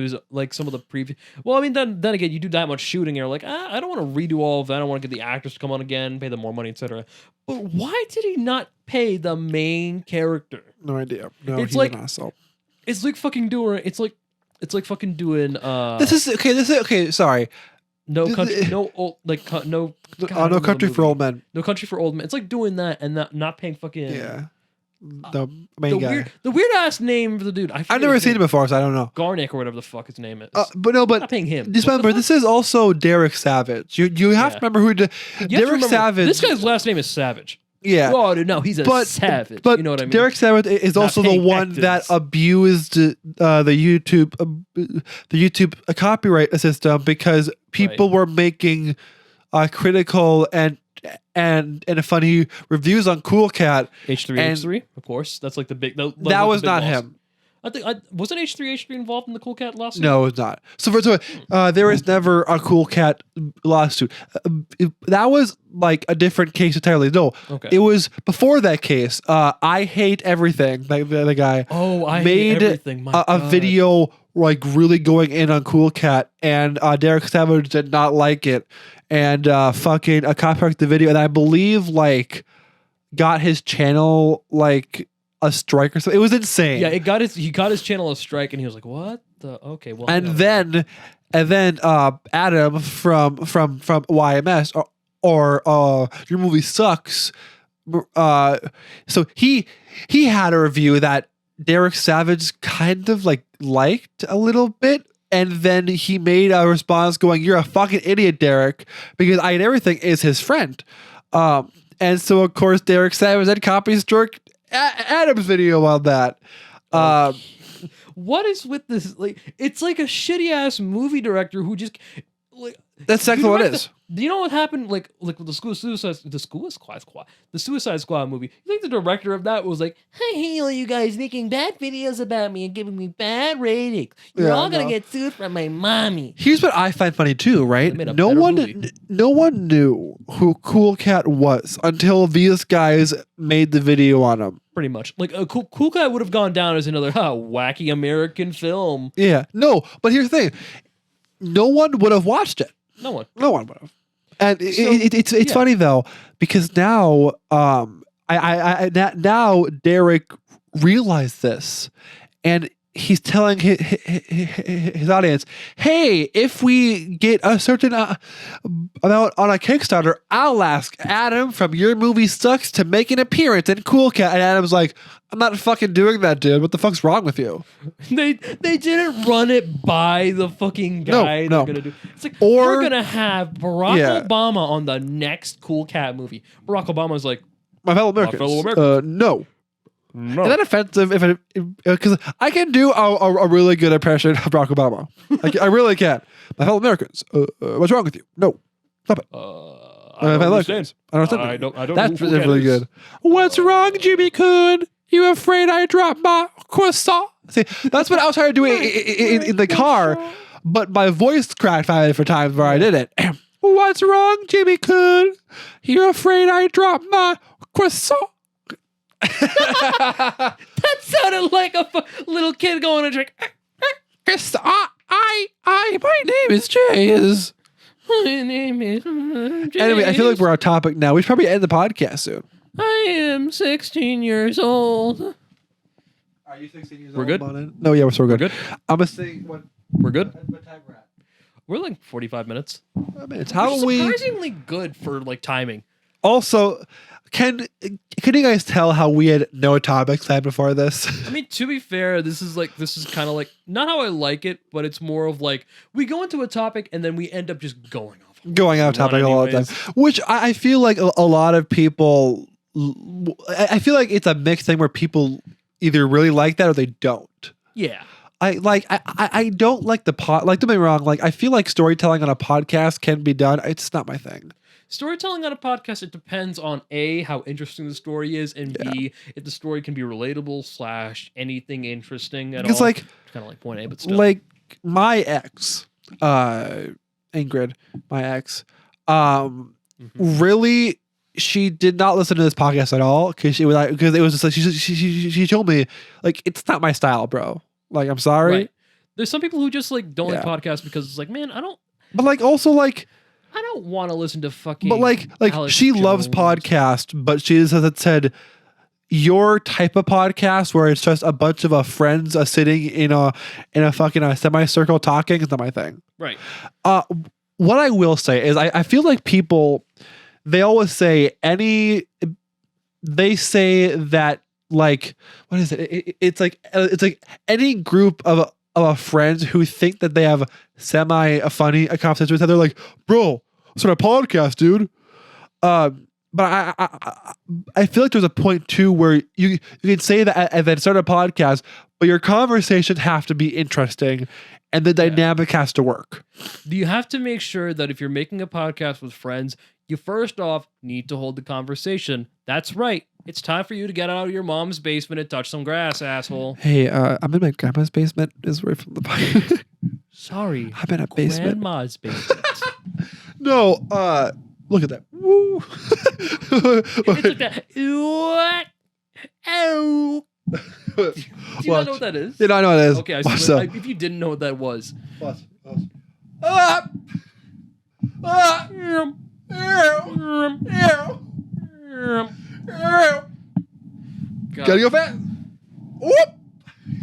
the previous. Well, I mean, then again, you do that much shooting, you're like, I don't want to redo all of that. I don't want to get the actors to come on again, pay them more money, etc. But why did he not pay the main character? No idea. No, it's he's an asshole. It's like fucking doing. It's like fucking doing. This is okay. Sorry. No country. No old. Like no. No Country for Old Men. No Country for Old Men. It's like doing that and not paying fucking. Yeah. the main guy. The weird ass name for the dude. I've never seen him before, so I don't know. Garnick or whatever the fuck his name is. But I'm not paying him. Just remember, this is also Derek Savage. You have to remember who Derek Savage. This guy's last name is Savage. Yeah. Oh no, he's a savage. But you know what I mean? Derek Savage is also the one that abused the YouTube copyright system because people were making critical and funny reviews on Cool Cat. H3H3, of course. That's like the big. That was not him. I think wasn't H3H3 involved in the Cool Cat lawsuit? No, it was not. So there was never a Cool Cat lawsuit. That was like a different case entirely. No, it was before that case. I Hate Everything. The guy. Oh, I made Hate Everything. a video like really going in on Cool Cat, and Derek Savage did not like it, and fucking copyrighted the video, and I believe like got his channel like a strike or something. It was insane. Yeah, he got his channel a strike, and he was like, "What the? Okay, well." And then Adam from YMS or Your Movie Sucks. So he had a review that Derek Savage kind of like liked a little bit, and then he made a response going, "You're a fucking idiot, Derek," because I Hate Everything is his friend. And so of course Derek Savage then copy struck Adam's video on that. What is with this? Like, it's like a shitty ass movie director who just like. That's exactly what it is. Do you know what happened? Like with the Suicide Squad movie. You think the director of that was like, "Hey, all you guys making bad videos about me and giving me bad ratings. You're all gonna get sued from my mommy." Here's what I find funny too, right? No one knew who Cool Cat was until these guys made the video on him. Pretty much, like a Cool Cat would have gone down as another wacky American film. Yeah, no, but here's the thing: no one would have watched it. No one would have. And it's funny though, because now now Derek realized this, and he's telling his audience, "Hey, if we get a certain amount on a Kickstarter, I'll ask Adam from Your Movie Sucks to make an appearance in Cool Cat." And Adam's like, "I'm not fucking doing that, dude. What the fuck's wrong with you?" They didn't run it by the fucking guy. No. Gonna do. It's like, we're gonna have Barack Obama on the next Cool Cat movie. Barack Obama's like, my fellow Americans. No. Is that offensive? Because I can do a really good impression of Barack Obama. I really can. My fellow Americans, what's wrong with you? No, stop it. I don't understand. I don't. That's really good. What's wrong, Jimmy Coon? You afraid I dropped my croissant? See, that's what I was trying to do in the car, but my voice cracked 5 different times where I did it. What's wrong, Jimmy Coon? You afraid I dropped my croissant? That sounded like a little kid going to drink. My name is Jace. My name is Jace. Anyway, I feel like we're on topic now. We should probably end the podcast soon. I am 16 years old. Are you 16 years old? We're good? No, yeah, we're so good. We're good? I'm going to say what. We're good? What time we're at? We're like 45 minutes. How do we... surprisingly good for like timing. Also, can you guys tell how we had no topics planned before this? I mean, to be fair, this is kind of like not how I like it, but it's more of like we go into a topic and then we end up just going out topic a lot of time, which I feel like a lot of people. I feel like it's a mixed thing where people either really like that or they don't. Yeah. I don't like the pod. Like, don't get me wrong. Like, I feel like storytelling on a podcast can be done. It's not my thing. Storytelling on a podcast, it depends on A, how interesting the story is, and B, if the story can be relatable / anything interesting at all. It's like kind of like point A, but still. Like my ex, Ingrid, my ex, really, she did not listen to this podcast at all because it was just like she told me like it's not my style, bro. Like, I'm sorry. Right. There's some people who just like don't like podcasts because it's like, man, I don't. But like also like. I don't want to listen to fucking. But like Alex she Jones. loves podcast, but she just said your type of podcast where it's just a bunch of friends sitting in a fucking semicircle talking is not my thing. Right. What I will say is I feel like people they always say they say that like what is it? It's like any group of friends who think that they have a conversation with each other, like, bro, start a podcast, dude. But I feel like there's a point too where you can say that and then start a podcast, but your conversations have to be interesting and the dynamic has to work. You have to make sure that if you're making a podcast with friends, you first off need to hold the conversation. That's right. It's time for you to get out of your mom's basement and touch some grass, asshole. Hey, I'm in my grandma's basement. Is right from the podcast. Sorry. I'm in a basement. Grandma's basement. No, look at that. Woo. It's like that. What? Oh. Do you not know what that is? Yeah, I know what it is. Okay, if you didn't know what that was. What? Ah! Ah! Gotta go fast. Whoop.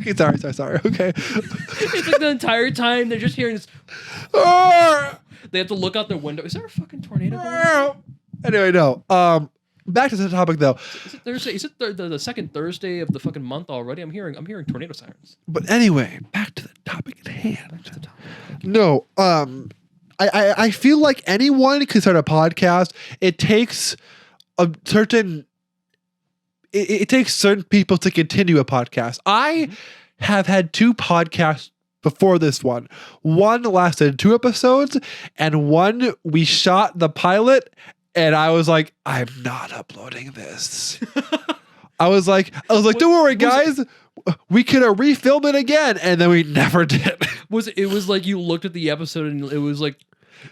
Okay, sorry. Okay. It's like the entire time they're just hearing this. They have to look out their window. Is there a fucking tornado going on? Anyway, no. Back to the topic though. Is it Thursday? Is it the second Thursday of the fucking month already? I'm hearing tornado sirens. But anyway, back to the topic at hand. Back to the topic. No. I feel like anyone can start a podcast. It takes it takes certain people to continue a podcast. I have had 2 podcasts before this one. One lasted 2 episodes, and one we shot the pilot, and I was like, I'm not uploading this. I was like, don't worry, guys. We could refilm it again, and then we never did. It was like you looked at the episode and it was like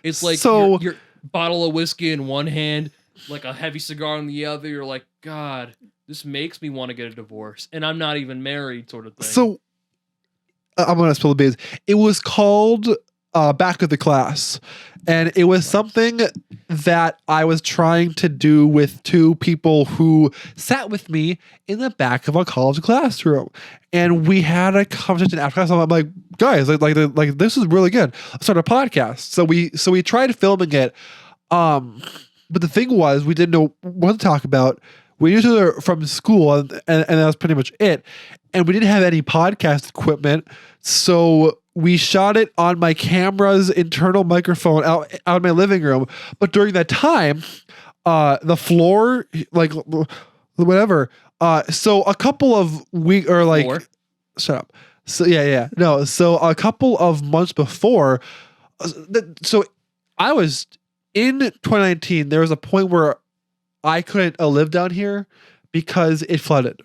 it's like So- your bottle of whiskey in one hand, like a heavy cigar in the other. You're like, God, this makes me want to get a divorce, and I'm not even married, sort of thing. So I'm gonna spill the beans. It was called Back of the Class, and it was something that I was trying to do with 2 people who sat with me in the back of a college classroom, and we had a conversation after class. I'm like, guys, like this is really good. Let's start a podcast. So we tried filming it, but the thing was we didn't know what to talk about. We knew each other from school, and that was pretty much it. And we didn't have any podcast equipment, so we shot it on my camera's internal microphone out in my living room. But during that time, the floor, like whatever. So a couple of weeks or like, Floor? Shut up. So no. So a couple of months before, so I was in 2019. There was a point where I couldn't live down here because it flooded.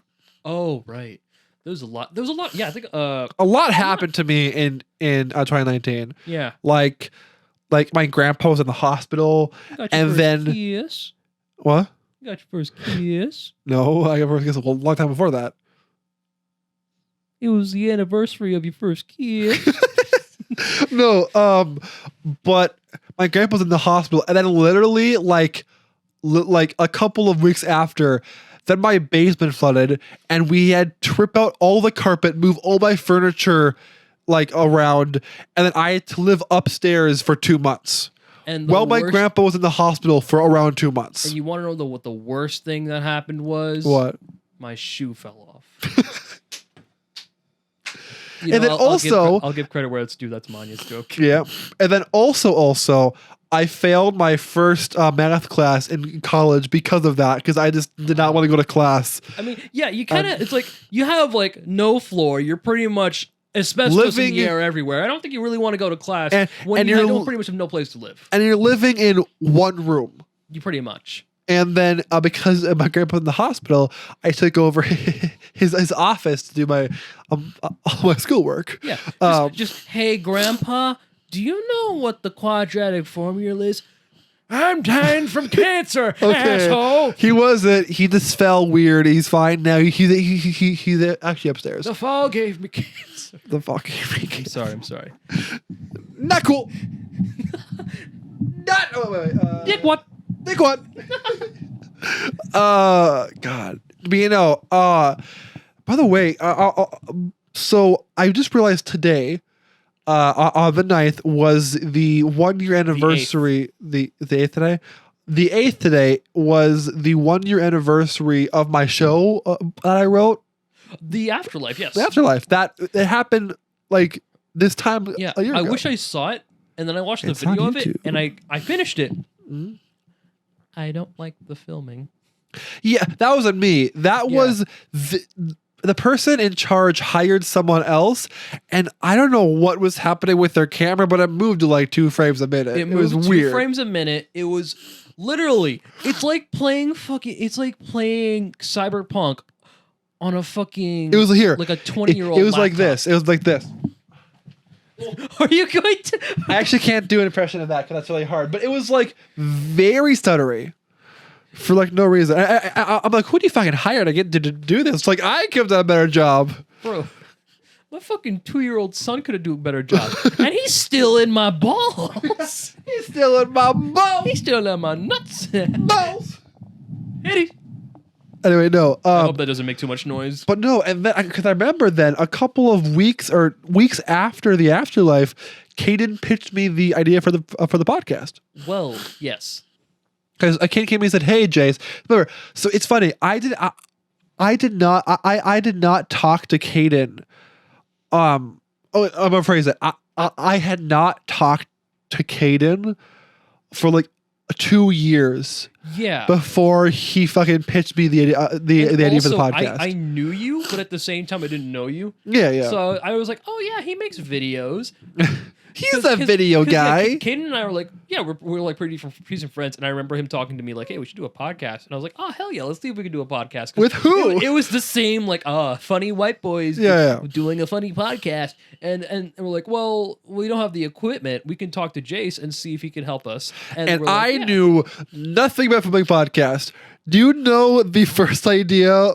Oh, right. There was a lot. Yeah, I think A lot happened to me in 2019. yeah. Like my grandpa was in the hospital, Got your and first then kiss. what? You got your first kiss. No, I got first kiss a long time before that. It was the anniversary of your first kiss. No, but my grandpa was in the hospital, and then literally like a couple of weeks after, then my basement flooded, and we had to rip out all the carpet, move all my furniture like around, and then I had to live upstairs for 2 months. And My grandpa was in the hospital for around 2 months. And you want to know what the worst thing that happened was? What? My shoe fell off. And then also- I'll give credit where it's due. That's Manya's joke. Yeah. And then also, I failed my first math class in college because of that, because I just did not want to go to class. I mean, yeah, you kind of, it's like, you have like no floor. You're pretty much asbestos in the air everywhere. I don't think you really want to go to class when you don't pretty much have no place to live. And you're living in one room. You pretty much. And then because my grandpa was in the hospital, I took over his office to do my schoolwork. Yeah. Just, hey, Grandpa, do you know what the quadratic formula is? I'm dying from cancer, asshole. He wasn't. He just fell weird. He's fine now. He's actually upstairs. The fall gave me cancer. The fall gave me cancer. I'm sorry. Not cool. Not. Oh, wait. Dick, what? Dick, what? God. But you know. By the way, so I just realized today. On the 9th was the 1 year anniversary. The 8th today. the 8th today was the 1-year anniversary of my show that I wrote. The Afterlife, yes. The Afterlife. That it happened like this time Yeah, a year ago. I wish I saw it, and then I watched the It's on video of it, YouTube. and I finished it. Mm-hmm. I don't like the filming. Yeah, that wasn't me. That Yeah. was the person in charge hired someone else, and I don't know what was happening with their camera, but it moved to like 2 frames a minute. It was moved weird. 2 frames a minute. It was literally. It's like playing Cyberpunk on a fucking. It was here, like a 20-year-old. It was like laptop. this. It was like this. Are you going to? I actually can't do an impression of that because that's really hard. But it was like very stuttery for like no reason. I'm like, who do you fucking hire to get to do this? Like, I could have done a better job. Bro, my fucking 2-year-old son could have done a better job. And he's still in my balls. He's still in my balls. He's still in my nuts. Balls. Hitty. Anyway, no. I hope that doesn't make too much noise. But no, and then because I remember then a couple of weeks after the Afterlife, Caden pitched me the idea for the podcast. Well, yes. Because a kid came and said, "Hey, Jace." Remember, so it's funny. I did not talk to Caden. I'm gonna phrase it. I had not talked to Caden for like 2 years. Yeah. Before he fucking pitched me the idea for the podcast. I knew you, but at the same time, I didn't know you. Yeah. So I was like, oh yeah, he makes videos. He's a video guy. Yeah, Caden and I were like, yeah, we're like pretty decent friends. And I remember him talking to me like, hey, we should do a podcast. And I was like, oh hell yeah, let's see if we can do a podcast. 'Cause with who? It was the same like, funny white boys doing a funny podcast. And we're like, well, we don't have the equipment. We can talk to Jace and see if he can help us. And we're like, I knew nothing about filming podcast. Do you know the first idea?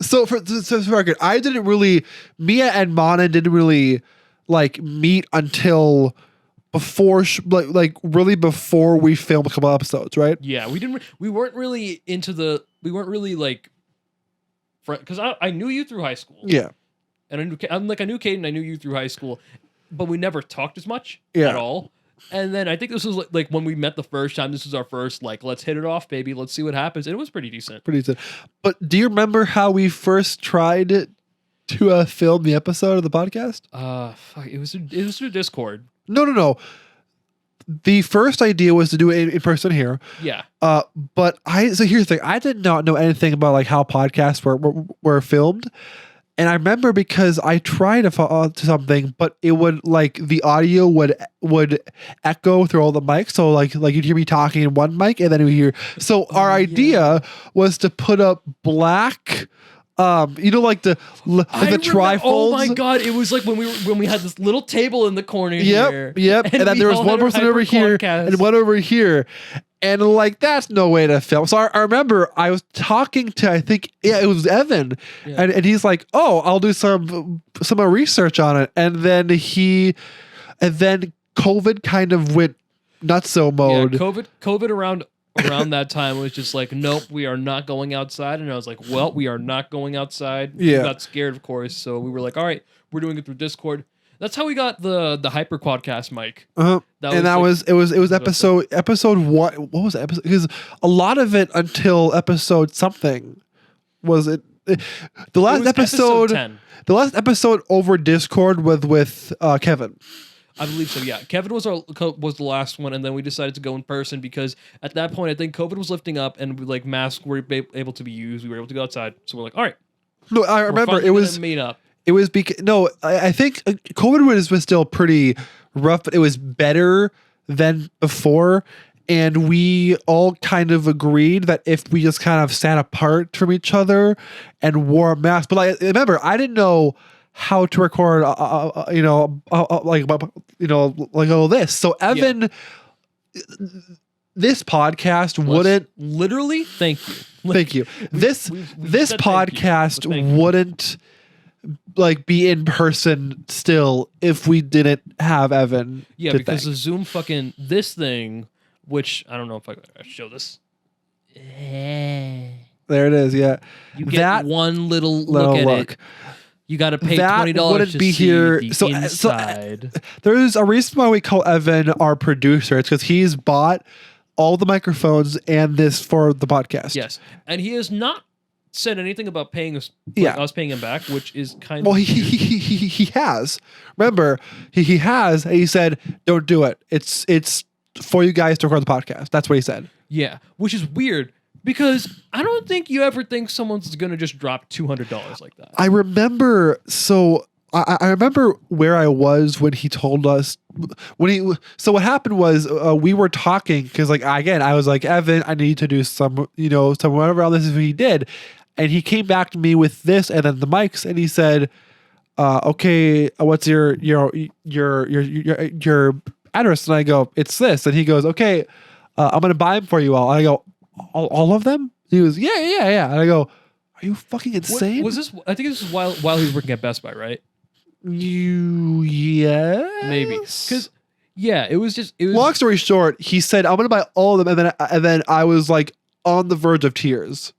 So for the record, I didn't really. Mia and Manan didn't really like meet until before, like really before we filmed a couple episodes, right? Yeah, we weren't really like, because I knew you through high school. Yeah, and I knew Caden, I knew you through high school, but we never talked as much at all. And then I think this was like when we met the first time. This was our first like, let's hit it off, baby. Let's see what happens. And it was pretty decent. But do you remember how we first tried to film the episode of the podcast? Fuck, it was through Discord. No. The first idea was to do it in person here. Yeah. But so here's the thing. I did not know anything about like how podcasts were filmed. And I remember because I tried to something, but it would like the audio would echo through all the mics. So like you'd hear me talking in one mic and then we hear. So our idea was to put up black, like the trifolds. Oh my god! It was like when we had this little table in the corner. Yep. And then there was one person over here and one over here. And like, that's no way to film. So I remember I was talking to, I think, it was Evan. Yeah. And he's like, oh, I'll do some research on it. And then COVID kind of went nutso mode. Yeah, COVID around that time was just like, nope, we are not going outside. And I was like, well, we are not going outside. Yeah. We got scared, of course. So we were like, all right, we're doing it through Discord. That's how we got the Hyper Quadcast mic. It was episode what was the episode? Because a lot of it until episode something was it. The last episode 10. The last episode over Discord was with Kevin. I believe so. Yeah, Kevin was the last one, and then we decided to go in person because at that point I think COVID was lifting up and like masks were able to be used. We were able to go outside, so we're like, all right. No, I remember it was meet up. It was because I think COVID was still pretty rough, but it was better than before. And we all kind of agreed that if we just kind of sat apart from each other and wore a mask, but like, remember, I didn't know how to record, like all this. So Evan, this podcast wouldn't literally. Thank you. Thank you. This podcast wouldn't like be in person still if we didn't have Evan. Yeah, because the Zoom fucking this thing, which I don't know if I show this. There it is. Yeah, you get that one little look at it. You got to pay $20 wouldn't to be see here. the So inside. There's a reason why we call Evan our producer. It's because he's bought all the microphones and this for the podcast. Yes, and he has not said anything about paying us, us paying him back, which is kind well, of he has. Remember, he has, and he said, "Don't do it. It's for you guys to record the podcast." That's what he said. Yeah, which is weird because I don't think you ever think someone's gonna just drop $200 like that. I remember. So I remember where I was when he told us so what happened was we were talking because like again I was like, Evan, I need to do some whatever all this is what he did, and he came back to me with this and then the mics and he said, okay, what's your address? And I go, it's this, and he goes, okay, I'm gonna buy them for you all. And I go, all of them? He goes, yeah, and I go, are you fucking insane? Was this? I think this was while he was working at Best Buy, right? Yeah, maybe because it was. Long story short, he said I'm gonna buy all of them, and then I was like on the verge of tears.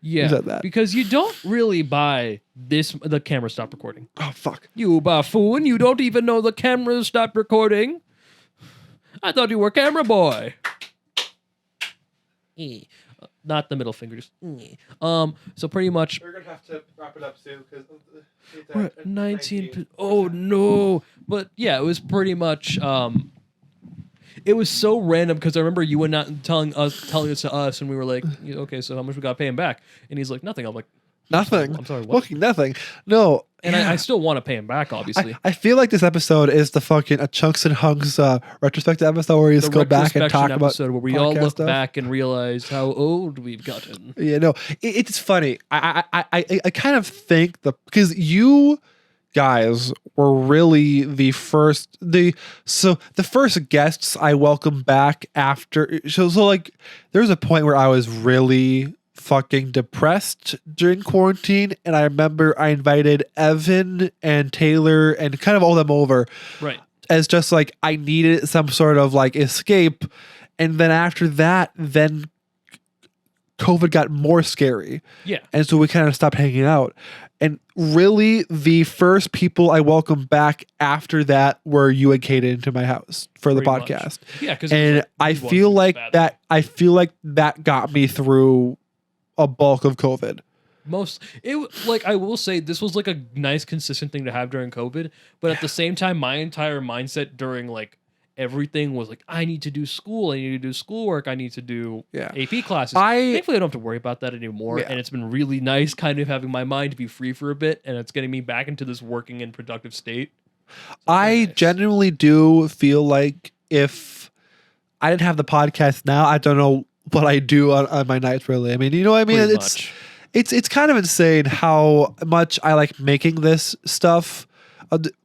Yeah, he said that because you don't really buy this. The camera stopped recording. Oh fuck! You buffoon! You don't even know the camera stopped recording. I thought you were camera boy. Not the middle fingers. So pretty much we're gonna have to wrap it up soon because we're at 19. Oh no! But yeah, it was pretty much. It was so random because I remember you were not telling it to us, and we were like, okay, so how much we got to pay him back? And he's like, nothing. I'm like, nothing. I'm sorry, what? Fucking nothing. No. And I still want to pay him back, obviously. I feel like this episode is the fucking a Chunks and Hunks retrospective episode where you just go back and talk about where we all look back and realize how old we've gotten. Yeah, no, it's funny. I kind of think because you guys were really the first guests I welcomed back after. So like there was a point where I was really fucking depressed during quarantine, and I remember I invited Evan and Taylor and kind of all them over, right, as just like I needed some sort of like escape. And then after that, then COVID got more scary, and so we kind of stopped hanging out. And really the first people I welcomed back after that were you and Kate into my house for the podcast. And I feel like that got me through a bulk of COVID. I will say this was like a nice consistent thing to have during COVID, but at the same time my entire mindset during like everything was like, I need to do school, I need to do schoolwork, I need to do AP classes. Thankfully I don't have to worry about that anymore, and it's been really nice kind of having my mind to be free for a bit, and it's getting me back into this working and productive state. So I genuinely do feel like if I didn't have the podcast now, I don't know what I do on my nights, really. I mean, you know what I mean? It's kind of insane how much I like making this stuff.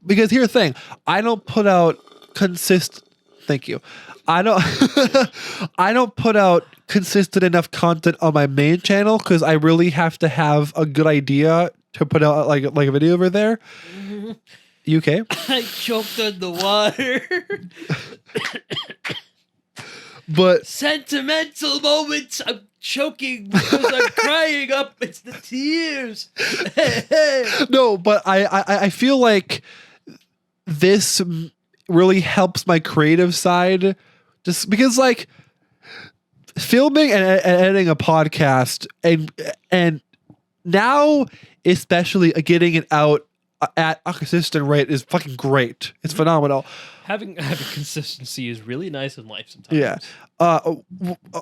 Because here's the thing, I don't put out thank you. I don't put out consistent enough content on my main channel because I really have to have a good idea to put out like a video over there. Mm-hmm. You okay? I choked on the water. But sentimental moments. I'm choking because I'm crying up. It's the tears. No, but I feel like this really helps my creative side, just because like filming and editing a podcast and now especially getting it out at a consistent rate is fucking great. It's phenomenal. Having consistency is really nice in life sometimes. Yeah.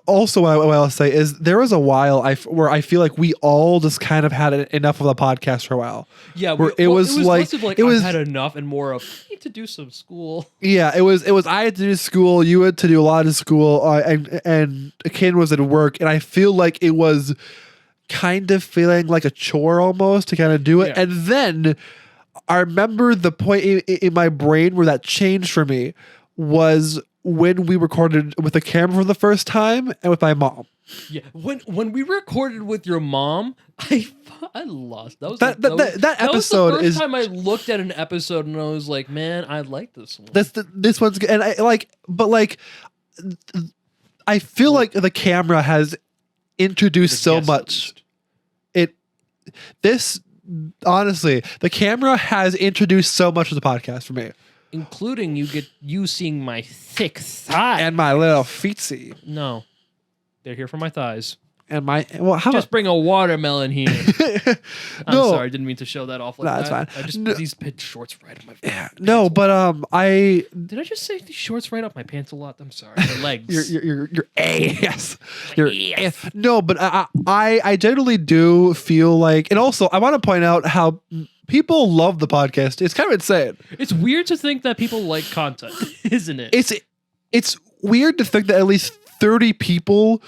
Also, what I'll say is there was a while where I feel like we all just kind of had enough of the podcast for a while. Yeah, it was less of like I had enough and more of I need to do some school. Yeah, it was I had to do school, you had to do a lot of school, and Ken was at work, and I feel like it was kind of feeling like a chore almost to kind of do it. Yeah. And then I remember the point in my brain where that changed for me was when we recorded with a camera for the first time and with my mom. Yeah, when we recorded with your mom, I lost. That episode that was the first time I looked at an episode and I was like, man, I like this one. This one's good. And I feel like the camera has introduced so much. Honestly, the camera has introduced so much of the podcast for me. including you seeing my thick thigh and my little feetsy. No, they're here for my thighs. And how just bring a watermelon here. I'm No. sorry, I didn't mean to show that off like No, that. that's fine. These pit shorts right up my Yeah. No, but Did I just say these shorts right up my pants a lot? I'm sorry. My legs. your ass. Your ass. No, but I generally do feel like, and also I want to point out how people love the podcast. It's kind of insane. It's weird to think that people like content, isn't it? It's weird to think that at least 30 people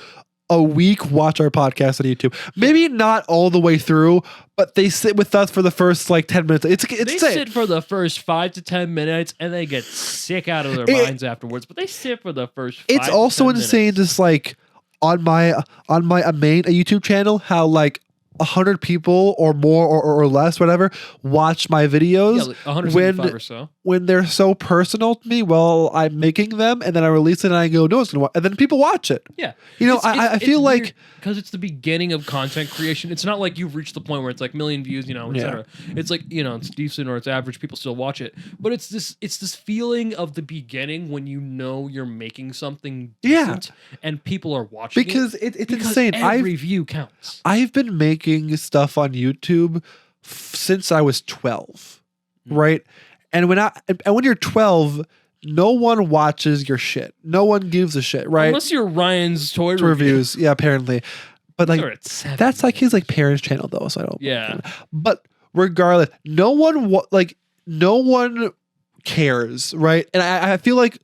a week watch our podcast on YouTube. Maybe not all the way through, but they sit with us for the first like 10 minutes. They sit for the first 5 to 10 minutes and they get sick out of their minds afterwards. But they sit for the first 5 It's also insane, just like on my main YouTube channel, how like 100 people or more or less, whatever, watch my videos. Yeah, like 175 or so. When they're so personal to me, well, I'm making them and then I release it and I go, no one's gonna watch, and then people watch it. Yeah, I feel like because it's the beginning of content creation. It's not like you've reached the point where it's like million views, etc. It's like it's decent or it's average. People still watch it, but it's this feeling of the beginning when you're making something decent and people are watching because it. It's insane. Every view counts. I've been making stuff on YouTube since I was 12, right? And when you're 12, no one watches your shit. No one gives a shit, right? Unless you're Ryan's toy reviews. Yeah, apparently. But like that's like his like parents' channel though, so I don't. Yeah. But regardless, no one cares, right? And I feel like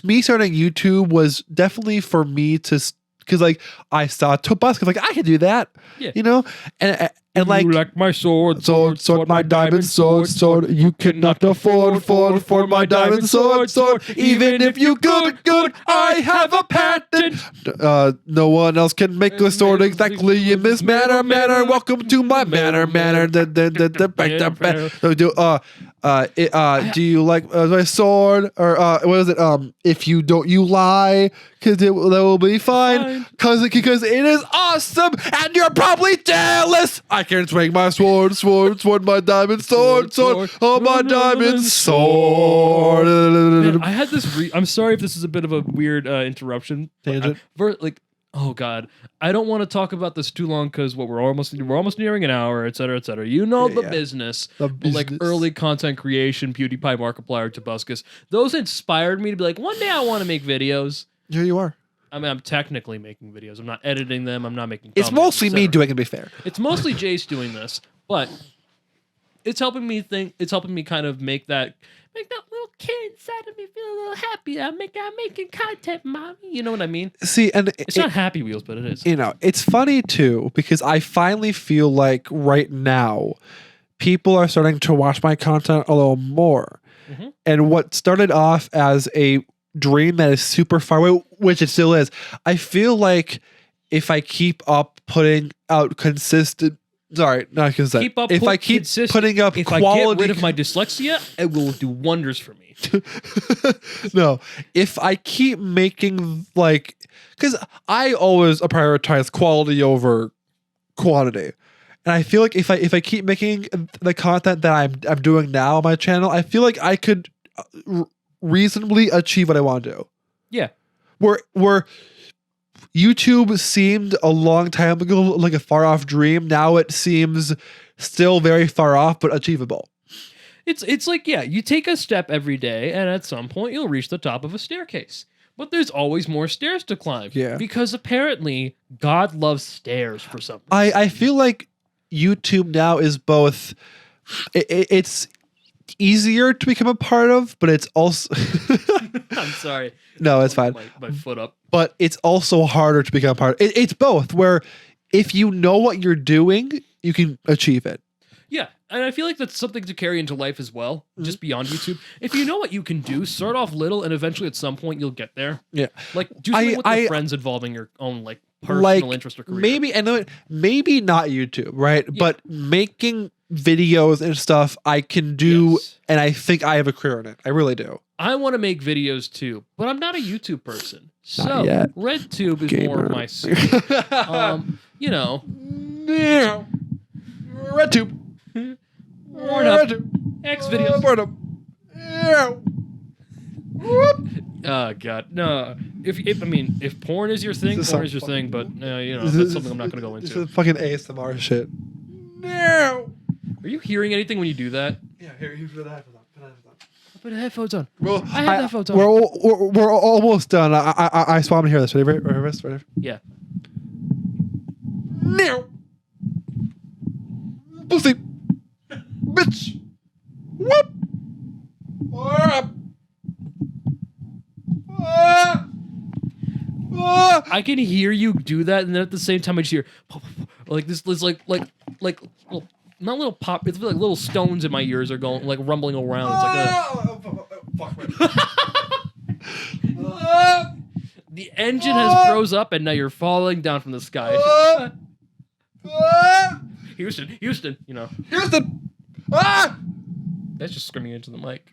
me starting YouTube was definitely for me to. Because like I saw Tobuscus, like I could do that, and like you like my sword, my diamond sword. You cannot afford for my diamond sword. Even if you good, I have a patent. No one else can make a sword exactly in this manner. Welcome to my manner. Do you like my sword or what is it? If you don't, you lie. Because that will be fine. Because it is awesome, and you're probably jealous. I can swing my sword, my diamond sword, oh my diamond sword. Man, I had this. I'm sorry if this is a bit of a weird interruption. Tangent. Oh God, I don't want to talk about this too long because we're almost nearing an hour, et cetera, et cetera. The business. Like early content creation, PewDiePie, Markiplier, Tobuscus. Those inspired me to be like, one day I want to make videos. Here you are. I mean, I'm technically making videos. I'm not editing them. I'm not making. It's mostly me doing it. To be fair, it's mostly Jace doing this, but it's helping me think. It's helping me kind of make that little kid inside of me feel a little happy. I'm making content, mommy. You know what I mean? See, and it's not Happy Wheels, but it is. It's funny too because I finally feel like right now people are starting to watch my content a little more, and what started off as a dream that is super far away, which it still is. I feel like if I keep up putting out consistent. Sorry, not consistent. If I keep putting up if quality, I get rid of my dyslexia, it will do wonders for me. No, if I keep making because I always prioritize quality over quantity, and I feel like if I keep making the content that I'm doing now on my channel, I feel like I could reasonably achieve what I want to do. Yeah, where YouTube seemed a long time ago like a far off dream. Now it seems still very far off, but achievable. It's like, you take a step every day, and at some point you'll reach the top of a staircase. But there's always more stairs to climb. Yeah. Because apparently God loves stairs for some reason. I feel like YouTube now is both. It's easier to become a part of, but it's also. I'm sorry. No, it's fine. My foot up. But it's also harder to become a part of. It's both, where if you know what you're doing, you can achieve it. Yeah, and I feel like that's something to carry into life as well, just beyond YouTube. If you know what you can do, start off little, and eventually at some point you'll get there. Yeah. Like, do something with your friends involving your own, personal interest or career. Maybe not YouTube, right? Yeah. But making videos and stuff I can do, and I think I have a career in it. I really do. I want to make videos too, but I'm not a YouTube person. Not yet. RedTube is more of my suit. Yeah. RedTube. X videos. No. Whoop. Oh God, no. If porn is your thing, This is porn is some your thing. But This that's is- something I'm not gonna go This into. is fucking ASMR shit. No. Are you hearing anything when you do that? Yeah, here's the headphones on. Put the headphones on. Well, I have the headphones on. We're almost done. I just want to hear this. Ready? Yeah. No. Pussy. Bitch. Whoop. I can hear you do that, and then at the same time I just hear like this like little, not little pop. It's like little stones in my ears are going like rumbling around. It's like the engine has froze up, and now you're falling down from the sky. Houston, Houston. That's just screaming into the mic.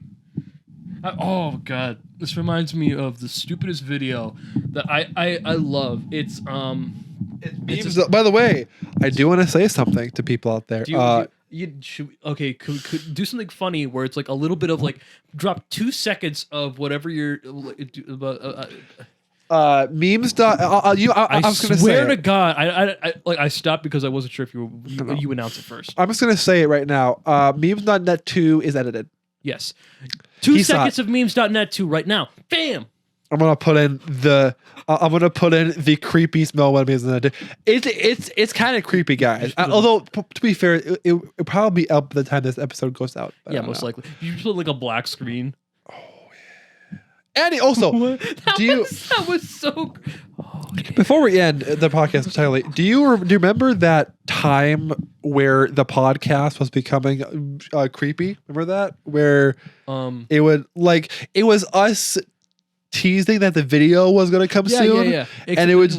Oh God, this reminds me of the stupidest video that I love. It's memes. By the way, I do want to say something to people out there. Could do something funny where it's like a little bit of like drop 2 seconds of whatever you're memes. I was gonna swear say to it. God, I stopped because I wasn't sure if you announced it first. I'm just gonna say it right now. Memes.net 2 is edited. Yes, 2 seconds of memes.net 2 right now. Bam. I'm gonna put in the creepiest moment of memes.net 2. It's kind of creepy, guys. Although to be fair, it'll probably be up by the time this episode goes out. Yeah, most likely. You just put like a black screen. And also, that was so. Before we end the podcast entirely, do you remember that time where the podcast was becoming creepy? Remember that where it was us teasing that the video was going to come soon, and it would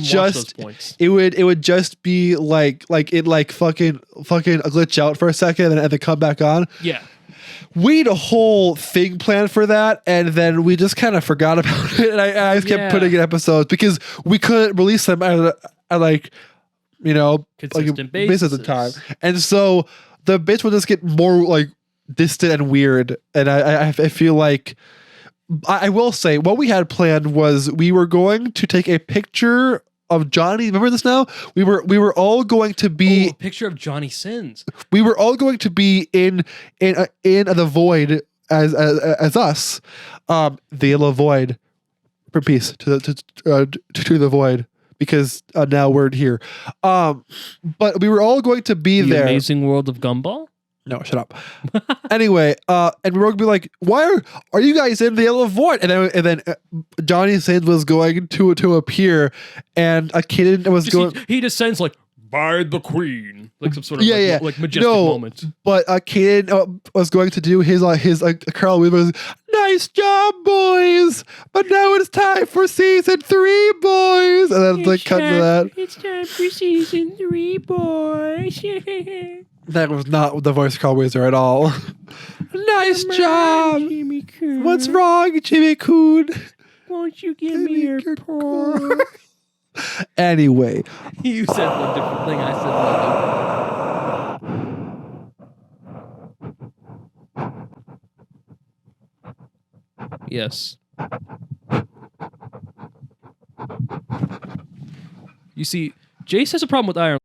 just be like fucking glitch out for a second and then come back on. Yeah. We had a whole thing planned for that, and then we just kind of forgot about it. And I just kept putting in episodes because we couldn't release them at consistent basis of time. And so the bits would just get more like distant and weird. And I feel like I will say what we had planned was we were going to take a picture of Johnny. Remember this now? We were all going to be a picture of Johnny Sins. We were all going to be in the void as us. The yellow void. For peace to the void, because now we're here. But we were all going to be there. Amazing World of Gumball? No, shut up. Anyway, and we were going to be like, why are you guys in the yellow void? And then Johnny Sins was going to appear, and a kid was going. He descends like by the queen, like some sort of like majestic moment. But a kid was going to do his Carl Weaver's nice job, boys. But now it's time for season 3, boys. And then it's cut to that. It's time for season 3, boys. That was not the voice of Carl Weaver at all. Nice job. Jimmy Coon. What's wrong, Jimmy Coon? Won't you give me your paw? Anyway. You said one different thing. I said another. Yes. You see, Jace has a problem with Iron